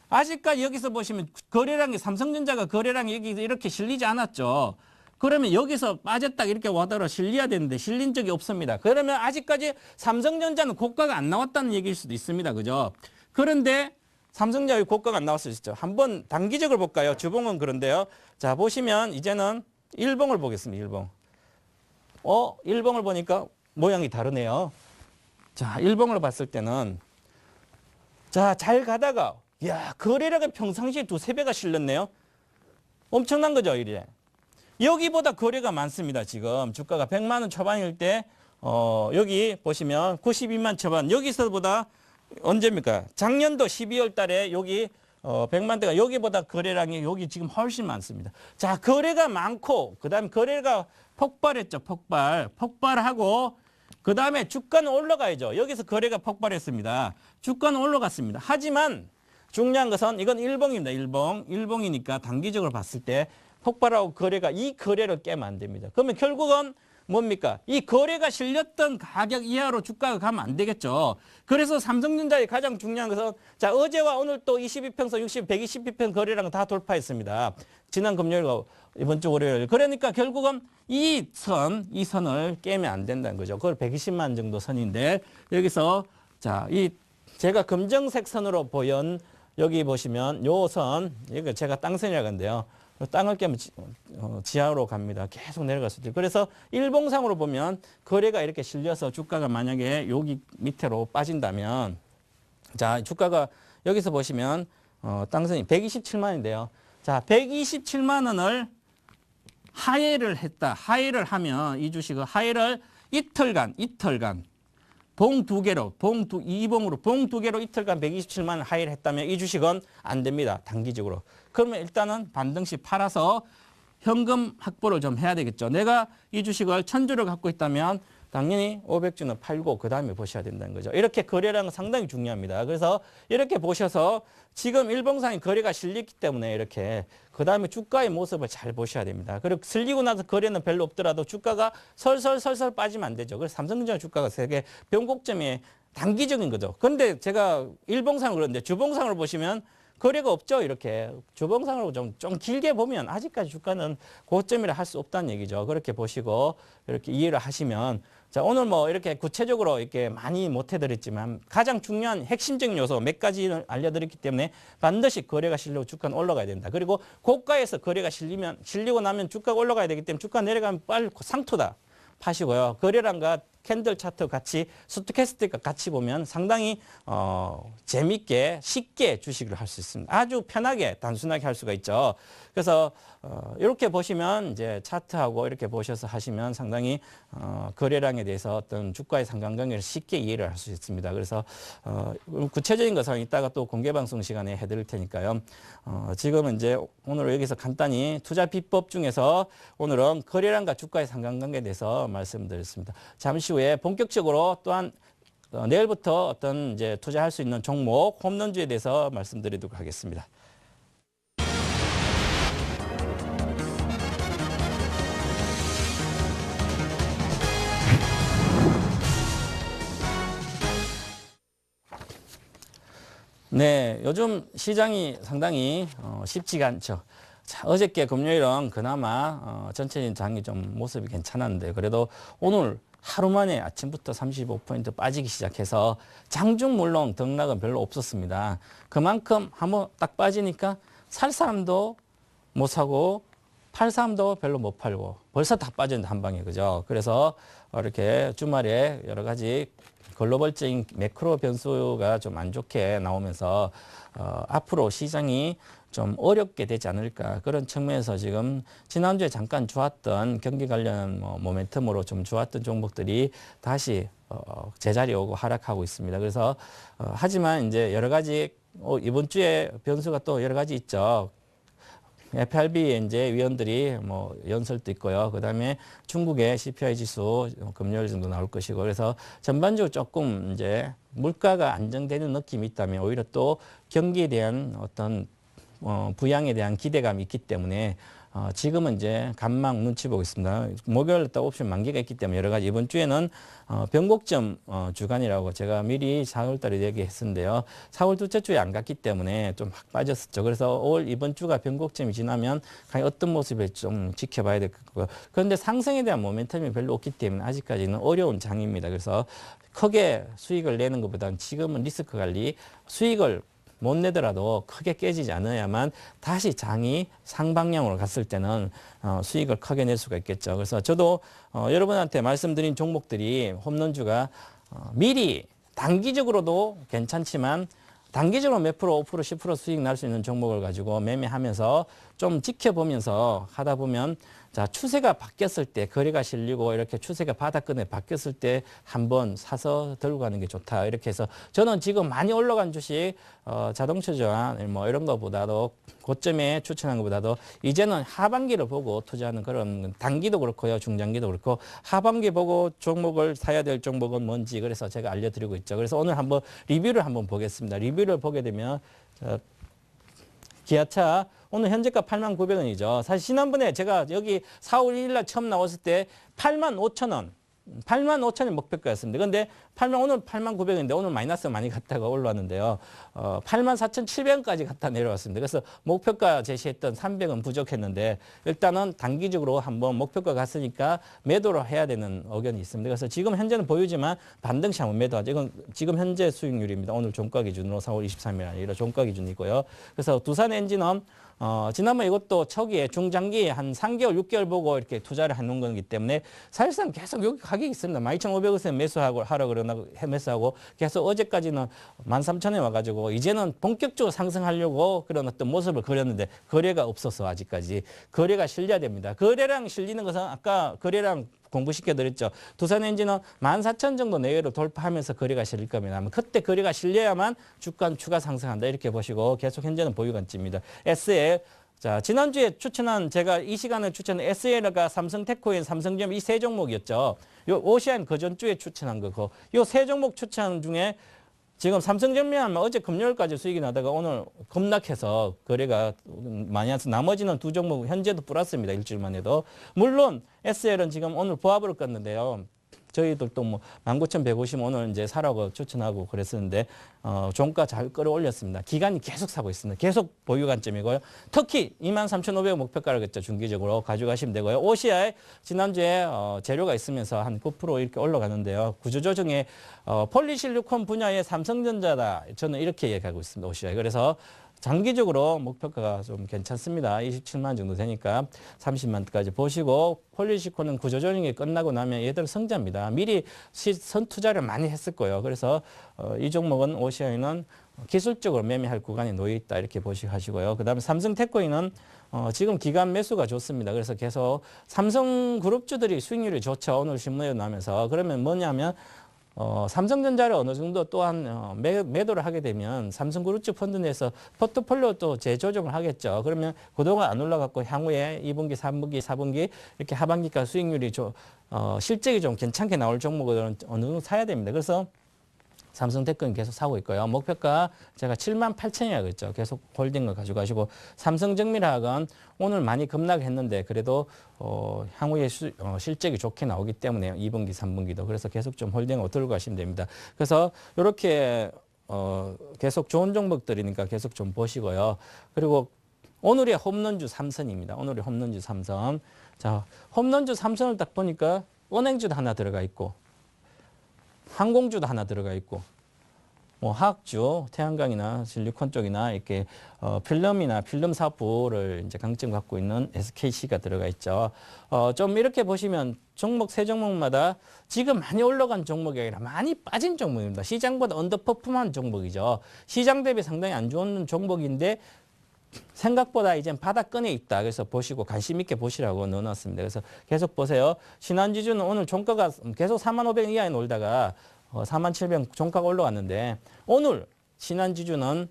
아직까지 여기서 보시면 거래량이 삼성전자가 거래량이 여기 이렇게 실리지 않았죠. 그러면 여기서 빠졌다 이렇게 와더라 실려야 되는데 실린 적이 없습니다. 그러면 아직까지 삼성전자는 고가가 안 나왔다는 얘기일 수도 있습니다. 그죠? 그런데 삼성전자 고가가 안 나왔을 수 있죠. 한번 단기적으로 볼까요? 주봉은 그런데요. 자, 보시면 이제는 일봉을 보겠습니다. 일봉. 일봉을 보니까 모양이 다르네요. 자, 일봉을 봤을 때는 자, 잘 가다가 야, 거래량이 평상시에 2~3배가 실렸네요. 엄청난 거죠, 이래. 여기보다 거래가 많습니다. 지금 주가가 100만 원 초반일 때 여기 보시면 92만 초반 여기서보다 언제입니까? 작년도 12월 달에 여기 100만 대가 여기보다 거래량이 여기 지금 훨씬 많습니다. 자, 거래가 많고 그다음에 거래가 폭발했죠. 폭발하고 그다음에 주가는 올라가야죠. 여기서 거래가 폭발했습니다. 주가는 올라갔습니다. 하지만 중요한 것은 이건 일봉입니다. 일봉이니까 단기적으로 봤을 때 폭발하고 거래가 이 거래를 깨면 안 됩니다. 그러면 결국은 뭡니까? 이 거래가 실렸던 가격 이하로 주가가 가면 안 되겠죠. 그래서 삼성전자의 가장 중요한 것은 자, 어제와 오늘 또 22평선, 120평 거래량 다 돌파했습니다. 지난 금요일과 이번 주 월요일. 그러니까 결국은 이 선을 깨면 안 된다는 거죠. 그걸 120만 정도 선인데 여기서 자, 이 제가 검정색 선으로 보연 여기 보시면 요 선, 이거 제가 땅선이라고 하는데요. 땅을 깨면 지하로 갑니다. 계속 내려갔을 때. 그래서 일봉상으로 보면 거래가 이렇게 실려서 주가가 만약에 여기 밑으로 빠진다면 자, 주가가 여기서 보시면 땅선이 127만인데요. 자, 127만 원을 하회를 했다. 하회를 하면 이 주식은 하회를 이틀간 봉 두 개로, 이봉으로 봉 두 개로 이틀간 127만 원 하회를 했다면 이 주식은 안 됩니다. 단기적으로. 그러면 일단은 반등씩 팔아서 현금 확보를 좀 해야 되겠죠. 내가 이 주식을 1000주를 갖고 있다면 당연히 500주는 팔고 그 다음에 보셔야 된다는 거죠. 이렇게 거래량은 상당히 중요합니다. 그래서 이렇게 보셔서 지금 일봉상의 거래가 실렸기 때문에 이렇게 그 다음에 주가의 모습을 잘 보셔야 됩니다. 그리고 실리고 나서 거래는 별로 없더라도 주가가 설설 빠지면 안 되죠. 그래서 삼성전자 주가가 세계 변곡점이 단기적인 거죠. 그런데 제가 일봉상으로 그러는데 주봉상으로 보시면 거래가 없죠. 이렇게 주봉상으로 좀 길게 보면 아직까지 주가는 고점이라 할 수 없다는 얘기죠. 그렇게 보시고 이렇게 이해를 하시면 자, 오늘 뭐 이렇게 구체적으로 이렇게 많이 못 해드렸지만 가장 중요한 핵심적인 요소 몇 가지를 알려드렸기 때문에 반드시 거래가 실리고 주가는 올라가야 된다. 그리고 고가에서 거래가 실리고 나면 주가가 올라가야 되기 때문에 주가 내려가면 빨리 상투다. 파시고요. 거래량과 캔들 차트 같이 스토캐스틱과 같이 보면 상당히 재밌게 쉽게 주식을 할 수 있습니다. 아주 편하게 단순하게 할 수가 있죠. 그래서 이렇게 보시면 이제 차트하고 이렇게 보셔서 하시면 상당히 거래량에 대해서 어떤 주가의 상관관계를 쉽게 이해를 할 수 있습니다. 그래서 구체적인 것은 이따가 또 공개 방송 시간에 해드릴 테니까요. 지금은 이제 오늘 여기서 간단히 투자 비법 중에서 오늘은 거래량과 주가의 상관관계에 대해서 말씀드렸습니다. 잠시 후에 본격적으로 또한 내일부터 어떤 이제 투자할 수 있는 종목 홈런주에 대해서 말씀드리도록 하겠습니다. 네, 요즘 시장이 상당히 쉽지가 않죠. 자, 어저께 금요일은 그나마 전체적인 장이 좀 모습이 괜찮았는데 그래도 오늘 하루 만에 아침부터 35포인트 빠지기 시작해서 장중 물론 등락은 별로 없었습니다. 그만큼 한번 딱 빠지니까 살 사람도 못 사고 팔 사람도 별로 못 팔고 벌써 다 빠졌는데 한 방에 그죠. 그래서 이렇게 주말에 여러 가지 글로벌적인 매크로 변수가 좀 안 좋게 나오면서 앞으로 시장이 좀 어렵게 되지 않을까 그런 측면에서 지금 지난주에 잠깐 좋았던 경기 관련 모멘텀으로 좀 좋았던 종목들이 다시 제자리에 오고 하락하고 있습니다. 그래서 하지만 이제 여러 가지 이번 주에 변수가 또 여러 가지 있죠. FRB 이제 위원들이 뭐 연설도 있고요. 그다음에 중국의 CPI 지수 금요일 정도 나올 것이고 그래서 전반적으로 조금 이제 물가가 안정되는 느낌이 있다면 오히려 또 경기에 대한 어떤 부양에 대한 기대감이 있기 때문에 지금은 이제 간망 눈치 보고 있습니다. 목요일 또 옵션 만기가 있기 때문에 여러 가지 이번 주에는 변곡점 주간이라고 제가 미리 4월 달에 얘기했었는데요. 4월 둘째 주에 안 갔기 때문에 좀 확 빠졌었죠. 그래서 5월 이번 주가 변곡점이 지나면 과연 어떤 모습을 좀 지켜봐야 될 거고요. 그런데 상승에 대한 모멘텀이 별로 없기 때문에 아직까지는 어려운 장입니다. 그래서 크게 수익을 내는 것보다는 지금은 리스크 관리, 수익을 못 내더라도 크게 깨지지 않아야만 다시 장이 상방향으로 갔을 때는 수익을 크게 낼 수가 있겠죠. 그래서 저도 여러분한테 말씀드린 종목들이 홈런주가 미리 단기적으로도 괜찮지만 단기적으로 몇 프로, 5%, 10% 수익 날 수 있는 종목을 가지고 매매하면서 좀 지켜보면서 하다 보면 자, 추세가 바뀌었을 때 거래가 실리고 이렇게 추세가 바닥권에 바뀌었을 때 한번 사서 들고 가는 게 좋다. 이렇게 해서 저는 지금 많이 올라간 주식 자동차주와 뭐 이런 것보다도 고점에 추천한 것보다도 이제는 하반기를 보고 투자하는 그런 단기도 그렇고요. 중장기도 그렇고 하반기 보고 종목을 사야 될 종목은 뭔지 그래서 제가 알려드리고 있죠. 그래서 오늘 한번 리뷰를 한번 보겠습니다. 리뷰를 보게 되면 기아차 오늘 현재가 89,000원이죠. 사실 지난번에 제가 여기 4월 1일 날 처음 나왔을 때 85,000원, 85,000원이 목표가였습니다. 그런데 오늘 89,000원인데 오늘 마이너스 많이 갔다가 올라왔는데요. 84,700원까지 갔다 내려왔습니다. 그래서 목표가 제시했던 300원 부족했는데 일단은 단기적으로 한번 목표가 갔으니까 매도를 해야 되는 의견이 있습니다. 그래서 지금 현재는 보유지만 반등시 한번 매도하죠. 이건 지금 현재 수익률입니다. 오늘 종가 기준으로 4월 23일 아니라 종가 기준이고요. 그래서 두산엔진은 지난번 이것도 초기에 중장기 한 3개월, 6개월 보고 이렇게 투자를 해놓은 거기 때문에 사실상 계속 여기 가격이 있습니다. 12,500원에 매수하고 하라 그러나 매수하고 계속 어제까지는 13,000원에 와가지고 이제는 본격적으로 상승하려고 그런 어떤 모습을 그렸는데 거래가 없어서 아직까지 거래가 실려야 됩니다. 거래량 실리는 것은 아까 거래량 공부시켜드렸죠. 두산엔진은 14,000 정도 내외로 돌파하면서 거래가 실릴 겁니다. 그때 거래가 실려야만 주가는 추가 상승한다. 이렇게 보시고 계속 현재는 보유 관점입니다. SL. 자, 지난주에 추천한 제가 이 시간에 추천한 SL과 삼성테크인, 삼성지엠 이 세 종목이었죠. 요 오시안 그전주에 추천한 거고 요 세 종목 추천 중에 지금 삼성전기하면 어제 금요일까지 수익이 나다가 오늘 급락해서 거래가 많이 해서 나머지는 두 종목 현재도 플러스입니다. 일주일만 해도. 물론 SL은 지금 오늘 보합으로 껐는데요. 저희들도 뭐 19,150 오늘 이제 사라고 추천하고 그랬었는데 종가 잘 끌어올렸습니다. 기간이 계속 사고 있습니다. 계속 보유 관점이고요. 특히 23,500 목표가를 했죠. 중기적으로 가져가시면 되고요. OCI 지난주에 재료가 있으면서 한 9% 이렇게 올라가는데요. 구조조정에 폴리실리콘 분야의 삼성전자다. 저는 이렇게 얘기하고 있습니다. OCI. 그래서 장기적으로 목표가가 좀 괜찮습니다. 27만 정도 되니까 30만까지 보시고 폴리시콘은 구조조정이 끝나고 나면 얘들 성장입니다. 미리 선투자를 많이 했을 거예요. 그래서 이 종목은 OCI는 기술적으로 매매할 구간에 놓여 있다 이렇게 보시고요. 그다음에 삼성테크인은 지금 기간 매수가 좋습니다. 그래서 계속 삼성그룹주들이 수익률이 좋죠. 오늘 신문에 나오면서 그러면 뭐냐면 삼성전자를 어느 정도 또한 매도를 하게 되면 삼성그룹주 펀드 내에서 포트폴리오 또 재조정을 하겠죠. 그러면 그동안 안 올라갔고 향후에 2분기, 3분기, 4분기 이렇게 하반기가 수익률이 실적이 좀 괜찮게 나올 종목들은 어느 정도 사야 됩니다. 그래서 삼성테크는 계속 사고 있고요. 목표가 제가 78,000이라고 그랬죠. 계속 홀딩을 가져가시고 삼성정밀화학은 오늘 많이 급락했는데 그래도 향후에 실적이 좋게 나오기 때문에 2분기, 3분기도 그래서 계속 좀 홀딩을 들고 가시면 됩니다. 그래서 이렇게 계속 좋은 종목들이니까 계속 좀 보시고요. 그리고 오늘의 홈런주 삼선입니다. 오늘의 홈런주 삼선. 자, 홈런주 삼선을 딱 보니까 은행주도 하나 들어가 있고 항공주도 하나 들어가 있고 뭐 화학주, 태양광이나 실리콘 쪽이나 이렇게 필름이나 필름 사업부를 이제 강점 갖고 있는 SKC가 들어가 있죠. 좀 이렇게 보시면 종목 세 종목마다 지금 많이 올라간 종목이 아니라 많이 빠진 종목입니다. 시장보다 언더퍼폼한 종목이죠. 시장 대비 상당히 안 좋은 종목인데 생각보다 이제 바닥권에 있다. 그래서 보시고 관심 있게 보시라고 넣어놨습니다. 그래서 계속 보세요. 신한지주는 오늘 종가가 계속 45,000원 이하에 놀다가 47,000원 종가가 올라왔는데 오늘 신한지주는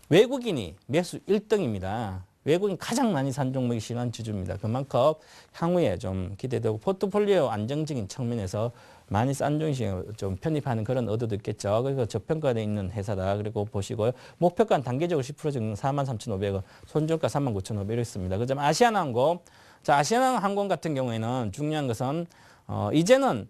외국인이 매수 1등입니다. 외국인 가장 많이 산 종목이 신한지주입니다. 그만큼 향후에 좀 기대되고 포트폴리오 안정적인 측면에서 많이 싼 종목을 좀 편입하는 그런 의도도 있겠죠. 그래서 저평가되어 있는 회사다. 그리고 보시고요. 목표가는 단계적으로 10% 정도 43,500원, 손절가 39,500원 있습니다. 그다음 아시아나항공. 자, 아시아나항공 같은 경우에는 중요한 것은 이제는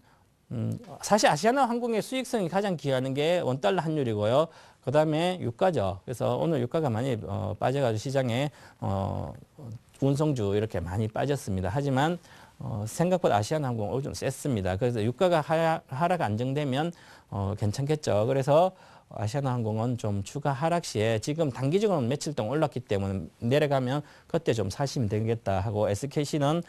사실 아시아나항공의 수익성이 가장 기여하는 게 원달러 환율이고요. 그다음에 유가죠. 그래서 오늘 유가가 많이 빠져가지고 시장에 운송주 이렇게 많이 빠졌습니다. 하지만 생각보다 아시아나항공 오늘 좀 셌습니다. 그래서 유가가 하락 안정되면 괜찮겠죠. 그래서 아시아나항공은 좀 추가 하락 시에 지금 단기적으로는 며칠 동안 올랐기 때문에 내려가면 그때 좀 사시면 되겠다 하고 SKC는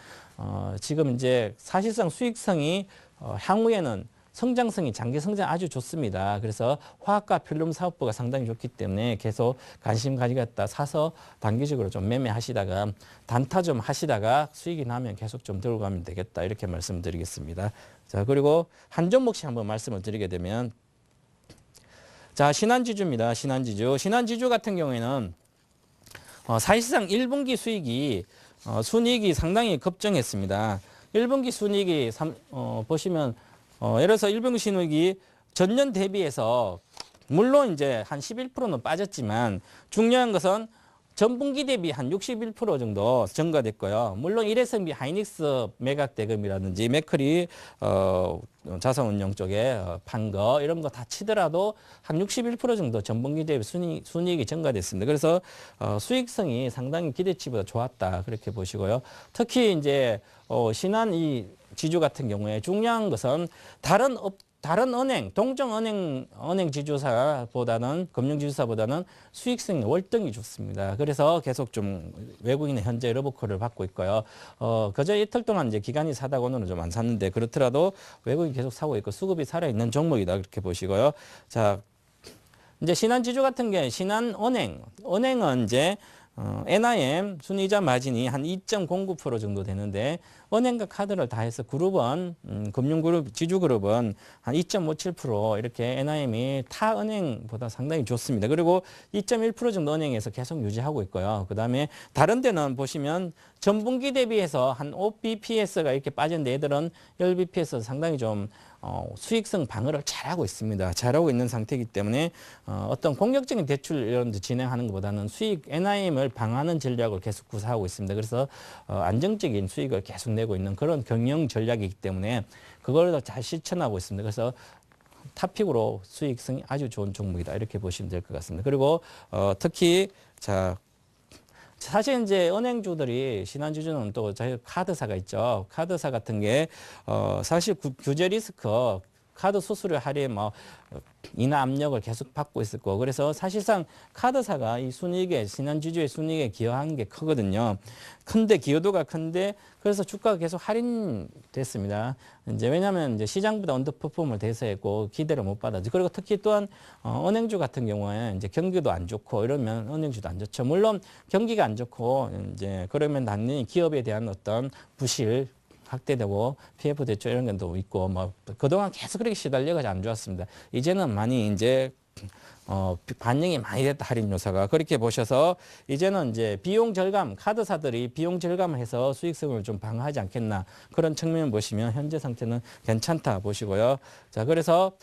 지금 이제 사실상 수익성이 향후에는 성장성이 장기 성장 아주 좋습니다. 그래서 화학과 필름 사업부가 상당히 좋기 때문에 계속 관심 가지겠다 사서 단기적으로 좀 매매하시다가 단타 좀 하시다가 수익이 나면 계속 좀 들고 가면 되겠다 이렇게 말씀드리겠습니다. 자, 그리고 한 종목씩 한번 말씀을 드리게 되면 자, 신한지주입니다. 신한지주 같은 경우에는 사실상 1분기 수익이 순이익이 상당히 급증했습니다. 1분기 순이익이 보시면 예를 들어서 1분기 순이익이 전년 대비해서 물론 이제 한 11%는 빠졌지만 중요한 것은 전분기 대비 한 61% 정도 증가됐고요. 물론 일회성비 하이닉스 매각 대금이라든지 맥커리 자산운용 쪽에 판 거 이런 거 다 치더라도 한 61% 정도 전분기 대비 순이익이 증가됐습니다. 그래서 수익성이 상당히 기대치보다 좋았다 그렇게 보시고요. 특히 이제 신한 이 지주 같은 경우에 중요한 것은 다른 은행, 동종 은행 지주사보다는 금융지주사보다는 수익성이 월등히 좋습니다. 그래서 계속 좀 외국인의 현재 러브콜을 받고 있고요. 그저 이틀 동안 이제 기간이 사다고는 좀 안 샀는데 그렇더라도 외국인이 계속 사고 있고 수급이 살아있는 종목이다 그렇게 보시고요. 자, 이제 신한지주 같은 경우에 은행은 이제 NIM 순이자 마진이 한 2.09% 정도 되는데 은행과 카드를 다 해서 그룹은 금융그룹, 지주그룹은 한 2.57% 이렇게 NIM이 타 은행보다 상당히 좋습니다. 그리고 2.1% 정도 은행에서 계속 유지하고 있고요. 그다음에 다른 데는 보시면 전분기 대비해서 한 5bps가 이렇게 빠졌는데 얘들은 10bps 상당히 좀 수익성 방어를 잘하고 있습니다. 잘하고 있는 상태이기 때문에 어떤 공격적인 대출 이런 데 진행하는 것보다는 수익 NIM을 방어하는 전략을 계속 구사하고 있습니다. 그래서 안정적인 수익을 계속 내고 있는 그런 경영 전략이기 때문에 그걸 잘 실천하고 있습니다. 그래서 탑픽으로 수익성이 아주 좋은 종목이다 이렇게 보시면 될 것 같습니다. 그리고 특히 사실 이제 은행주들이 신한지주는 또 저희 카드사가 있죠. 카드사 같은 게 사실 규제 리스크, 카드 수수료 할인 인하 압력을 계속 받고 있을 거고 그래서 사실상 카드사가 이 순이익에 신한지주의 순이익에 기여하는 게 크거든요. 큰데 기여도가 큰데 그래서 주가가 계속 할인됐습니다. 이제 왜냐하면 이제 시장보다 언더퍼폼을 대서했고 기대를 못 받았지. 그리고 특히 또한 은행주 같은 경우에 이제 경기도 안 좋고 이러면 은행주도 안 좋죠. 물론 경기가 안 좋고 이제 그러면 당연히 기업에 대한 어떤 부실 확대되고 PF 대출 이런 것도 있고 그동안 계속 그렇게 시달려가지고 안 좋았습니다. 이제는 많이 이제 반영이 많이 됐다 할인 요소가 그렇게 보셔서 이제는 이제 비용 절감 카드사들이 비용 절감을 해서 수익성을 좀 방어하지 않겠나 그런 측면을 보시면 현재 상태는 괜찮다 보시고요. 자, 그래서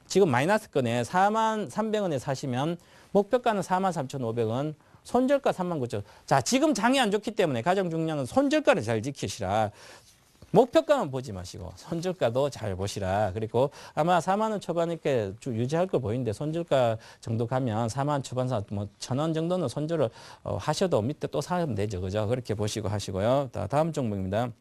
지금 마이너스권에 43,300원에 사시면 목표가는 43,500원. 손절가 39,000원. 자, 지금 장이 안 좋기 때문에 가장 중요한 건 손절가를 잘 지키시라. 목표가만 보지 마시고 손절가도 잘 보시라. 그리고 아마 4만 원 초반에 유지할 거 보이는데 손절가 정도 가면 4만 원 초반사 1,000원 정도는 손절을 하셔도 밑에 또 사면 되죠. 그죠? 그렇게 보시고 하시고요. 다음 종목입니다.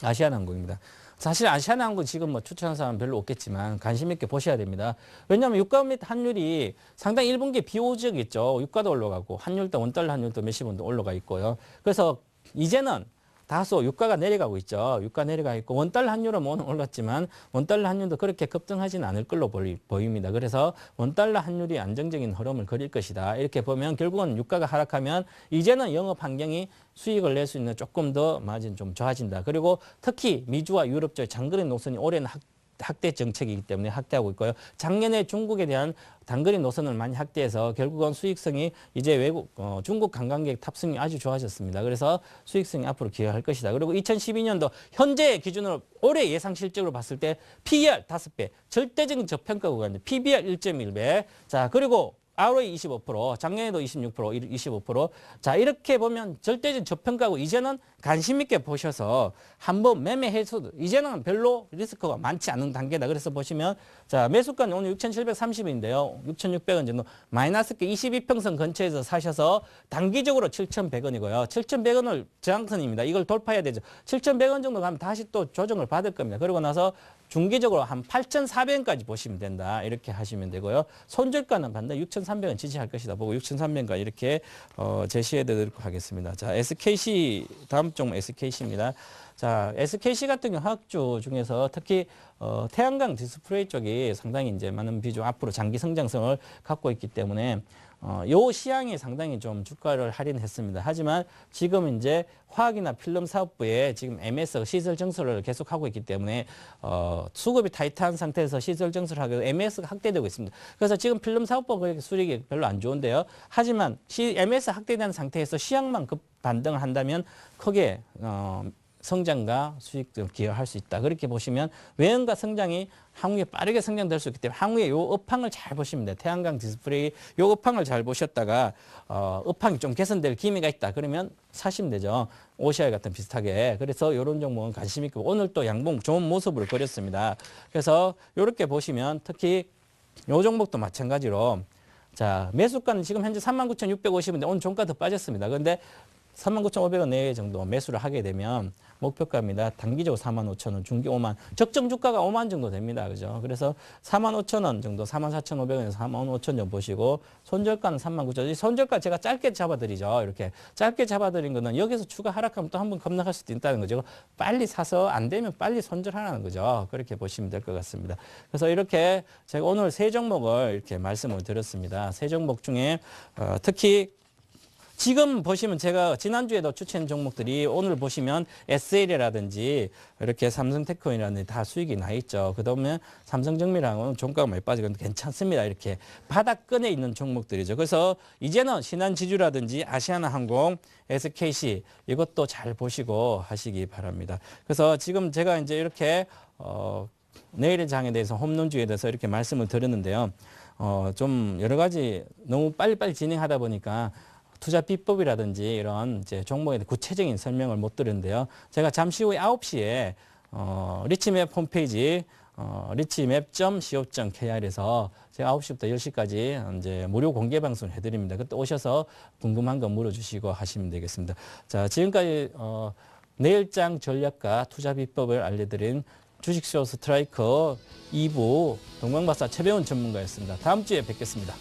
아시아나항공입니다. 사실 아시아나항공 지금 뭐 추천하는 사람 별로 없겠지만 관심 있게 보셔야 됩니다. 왜냐하면 유가 및 환율이 상당히 1분기에 비호적이죠. 유가도 올라가고 환율도 원달러 환율도 몇십 원도 올라가 있고요. 그래서 이제는 다소 유가가 내려가고 있죠. 유가 내려가 있고 원달러 환율은 오늘 올랐지만 원달러 환율도 그렇게 급등하지는 않을 걸로 보입니다. 그래서 원달러 환율이 안정적인 흐름을 그릴 것이다. 이렇게 보면 결국은 유가가 하락하면 이제는 영업 환경이 수익을 낼 수 있는 조금 더 마진 좀 좋아진다. 그리고 특히 미주와 유럽 쪽 장거리 노선이 올해는 확대 정책이기 때문에 확대하고 있고요. 작년에 중국에 대한 단거리 노선을 많이 확대해서 결국은 수익성이 이제 중국 관광객 탑승이 아주 좋아졌습니다. 그래서 수익성이 앞으로 기여할 것이다. 그리고 2012년도 현재 기준으로 올해 예상 실적으로 봤을 때 PER 5배, 절대적인 저평가 구간, PBR 1.1배. 자, 그리고 ROE 25%, 작년에도 26%, 25%. 자, 이렇게 보면 절대적인 저평가고 이제는 관심 있게 보셔서 한번 매매해서도 이제는 별로 리스크가 많지 않은 단계다. 그래서 보시면 자, 매수가는 오늘 6,730원인데요. 6,600원 정도 마이너스가 22평선 근처에서 사셔서 단기적으로 7,100원이고요. 7,100원을 저항선입니다. 이걸 돌파해야 되죠. 7,100원 정도 가면 다시 또 조정을 받을 겁니다. 그러고 나서 중기적으로 한 8,400원까지 보시면 된다. 이렇게 하시면 되고요. 손절가는 반대 6,300원 지지할 것이다. 보고 6,300원까지 이렇게 제시해 드리도록 하겠습니다. 자, SKC 다음 종목 SKC입니다. 자, SKC 같은 경우 화학주 중에서 특히 태양광 디스플레이 쪽이 상당히 이제 많은 비중 앞으로 장기 성장성을 갖고 있기 때문에 요 시향이 상당히 좀 주가를 할인했습니다. 하지만 지금 이제 화학이나 필름 사업부에 지금 MS 시설 증설을 계속하고 있기 때문에 수급이 타이트한 상태에서 시설 증설을 하게 MS가 확대되고 있습니다. 그래서 지금 필름 사업부가 수익이 별로 안 좋은데요. 하지만 MS 확대된 상태에서 시향만 급 반등을 한다면 크게 성장과 수익 등 기여할 수 있다. 그렇게 보시면 외형과 성장이 향후에 빠르게 성장될 수 있기 때문에 향후에 요 업황을 잘 보시면 돼요. 태양광 디스플레이 요 업황을 잘 보셨다가 업황이 좀 개선될 기미가 있다. 그러면 사시면 되죠. OCI 같은 비슷하게. 그래서 이런 종목은 관심 있고 오늘 또 양봉 좋은 모습을 그렸습니다. 그래서 이렇게 보시면 특히 요 종목도 마찬가지로 자, 매수가는 지금 현재 39,650원인데 오늘 종가 더 빠졌습니다. 그런데 39,500원 내외 정도 매수를 하게 되면 목표가입니다. 단기적으로 45,000원, 중기 5만, 적정 주가가 5만 정도 됩니다. 그죠? 그래서 45,000원 정도, 44,500원에서 45,000원 정도 보시고 손절가는 39,000원. 이 손절가 제가 짧게 잡아드리죠. 이렇게 짧게 잡아드린 거는 여기서 추가 하락하면 또 한번 급락할 수도 있다는 거죠. 빨리 사서 안 되면 빨리 손절하라는 거죠. 그렇게 보시면 될 것 같습니다. 그래서 이렇게 제가 오늘 세 종목을 이렇게 말씀을 드렸습니다. 세 종목 중에 특히 지금 보시면 제가 지난주에도 추천 종목들이 오늘 보시면 SL이라든지 이렇게 삼성테크노라든지 다 수익이 나 있죠. 그다음에 삼성정밀하고는 종가가 많이 빠지고 괜찮습니다. 이렇게 바닥권에 있는 종목들이죠. 그래서 이제는 신한지주라든지 아시아나항공, SKC 이것도 잘 보시고 하시기 바랍니다. 그래서 지금 제가 이제 이렇게 내일의 장에 대해서 홈런주에 대해서 이렇게 말씀을 드렸는데요. 좀 여러 가지 너무 빨리빨리 진행하다 보니까 투자 비법이라든지 이런 이제 종목에 대해 구체적인 설명을 못 드렸는데요. 제가 잠시 후에 9시에 리치맵 홈페이지 리치맵.co.kr에서 제가 9시부터 10시까지 이제 무료 공개 방송을 해드립니다. 그때 오셔서 궁금한 거 물어주시고 하시면 되겠습니다. 자, 지금까지 내일장 전략과 투자 비법을 알려드린 주식쇼 스트라이커 2부 동방박사 최배운 전문가였습니다. 다음 주에 뵙겠습니다.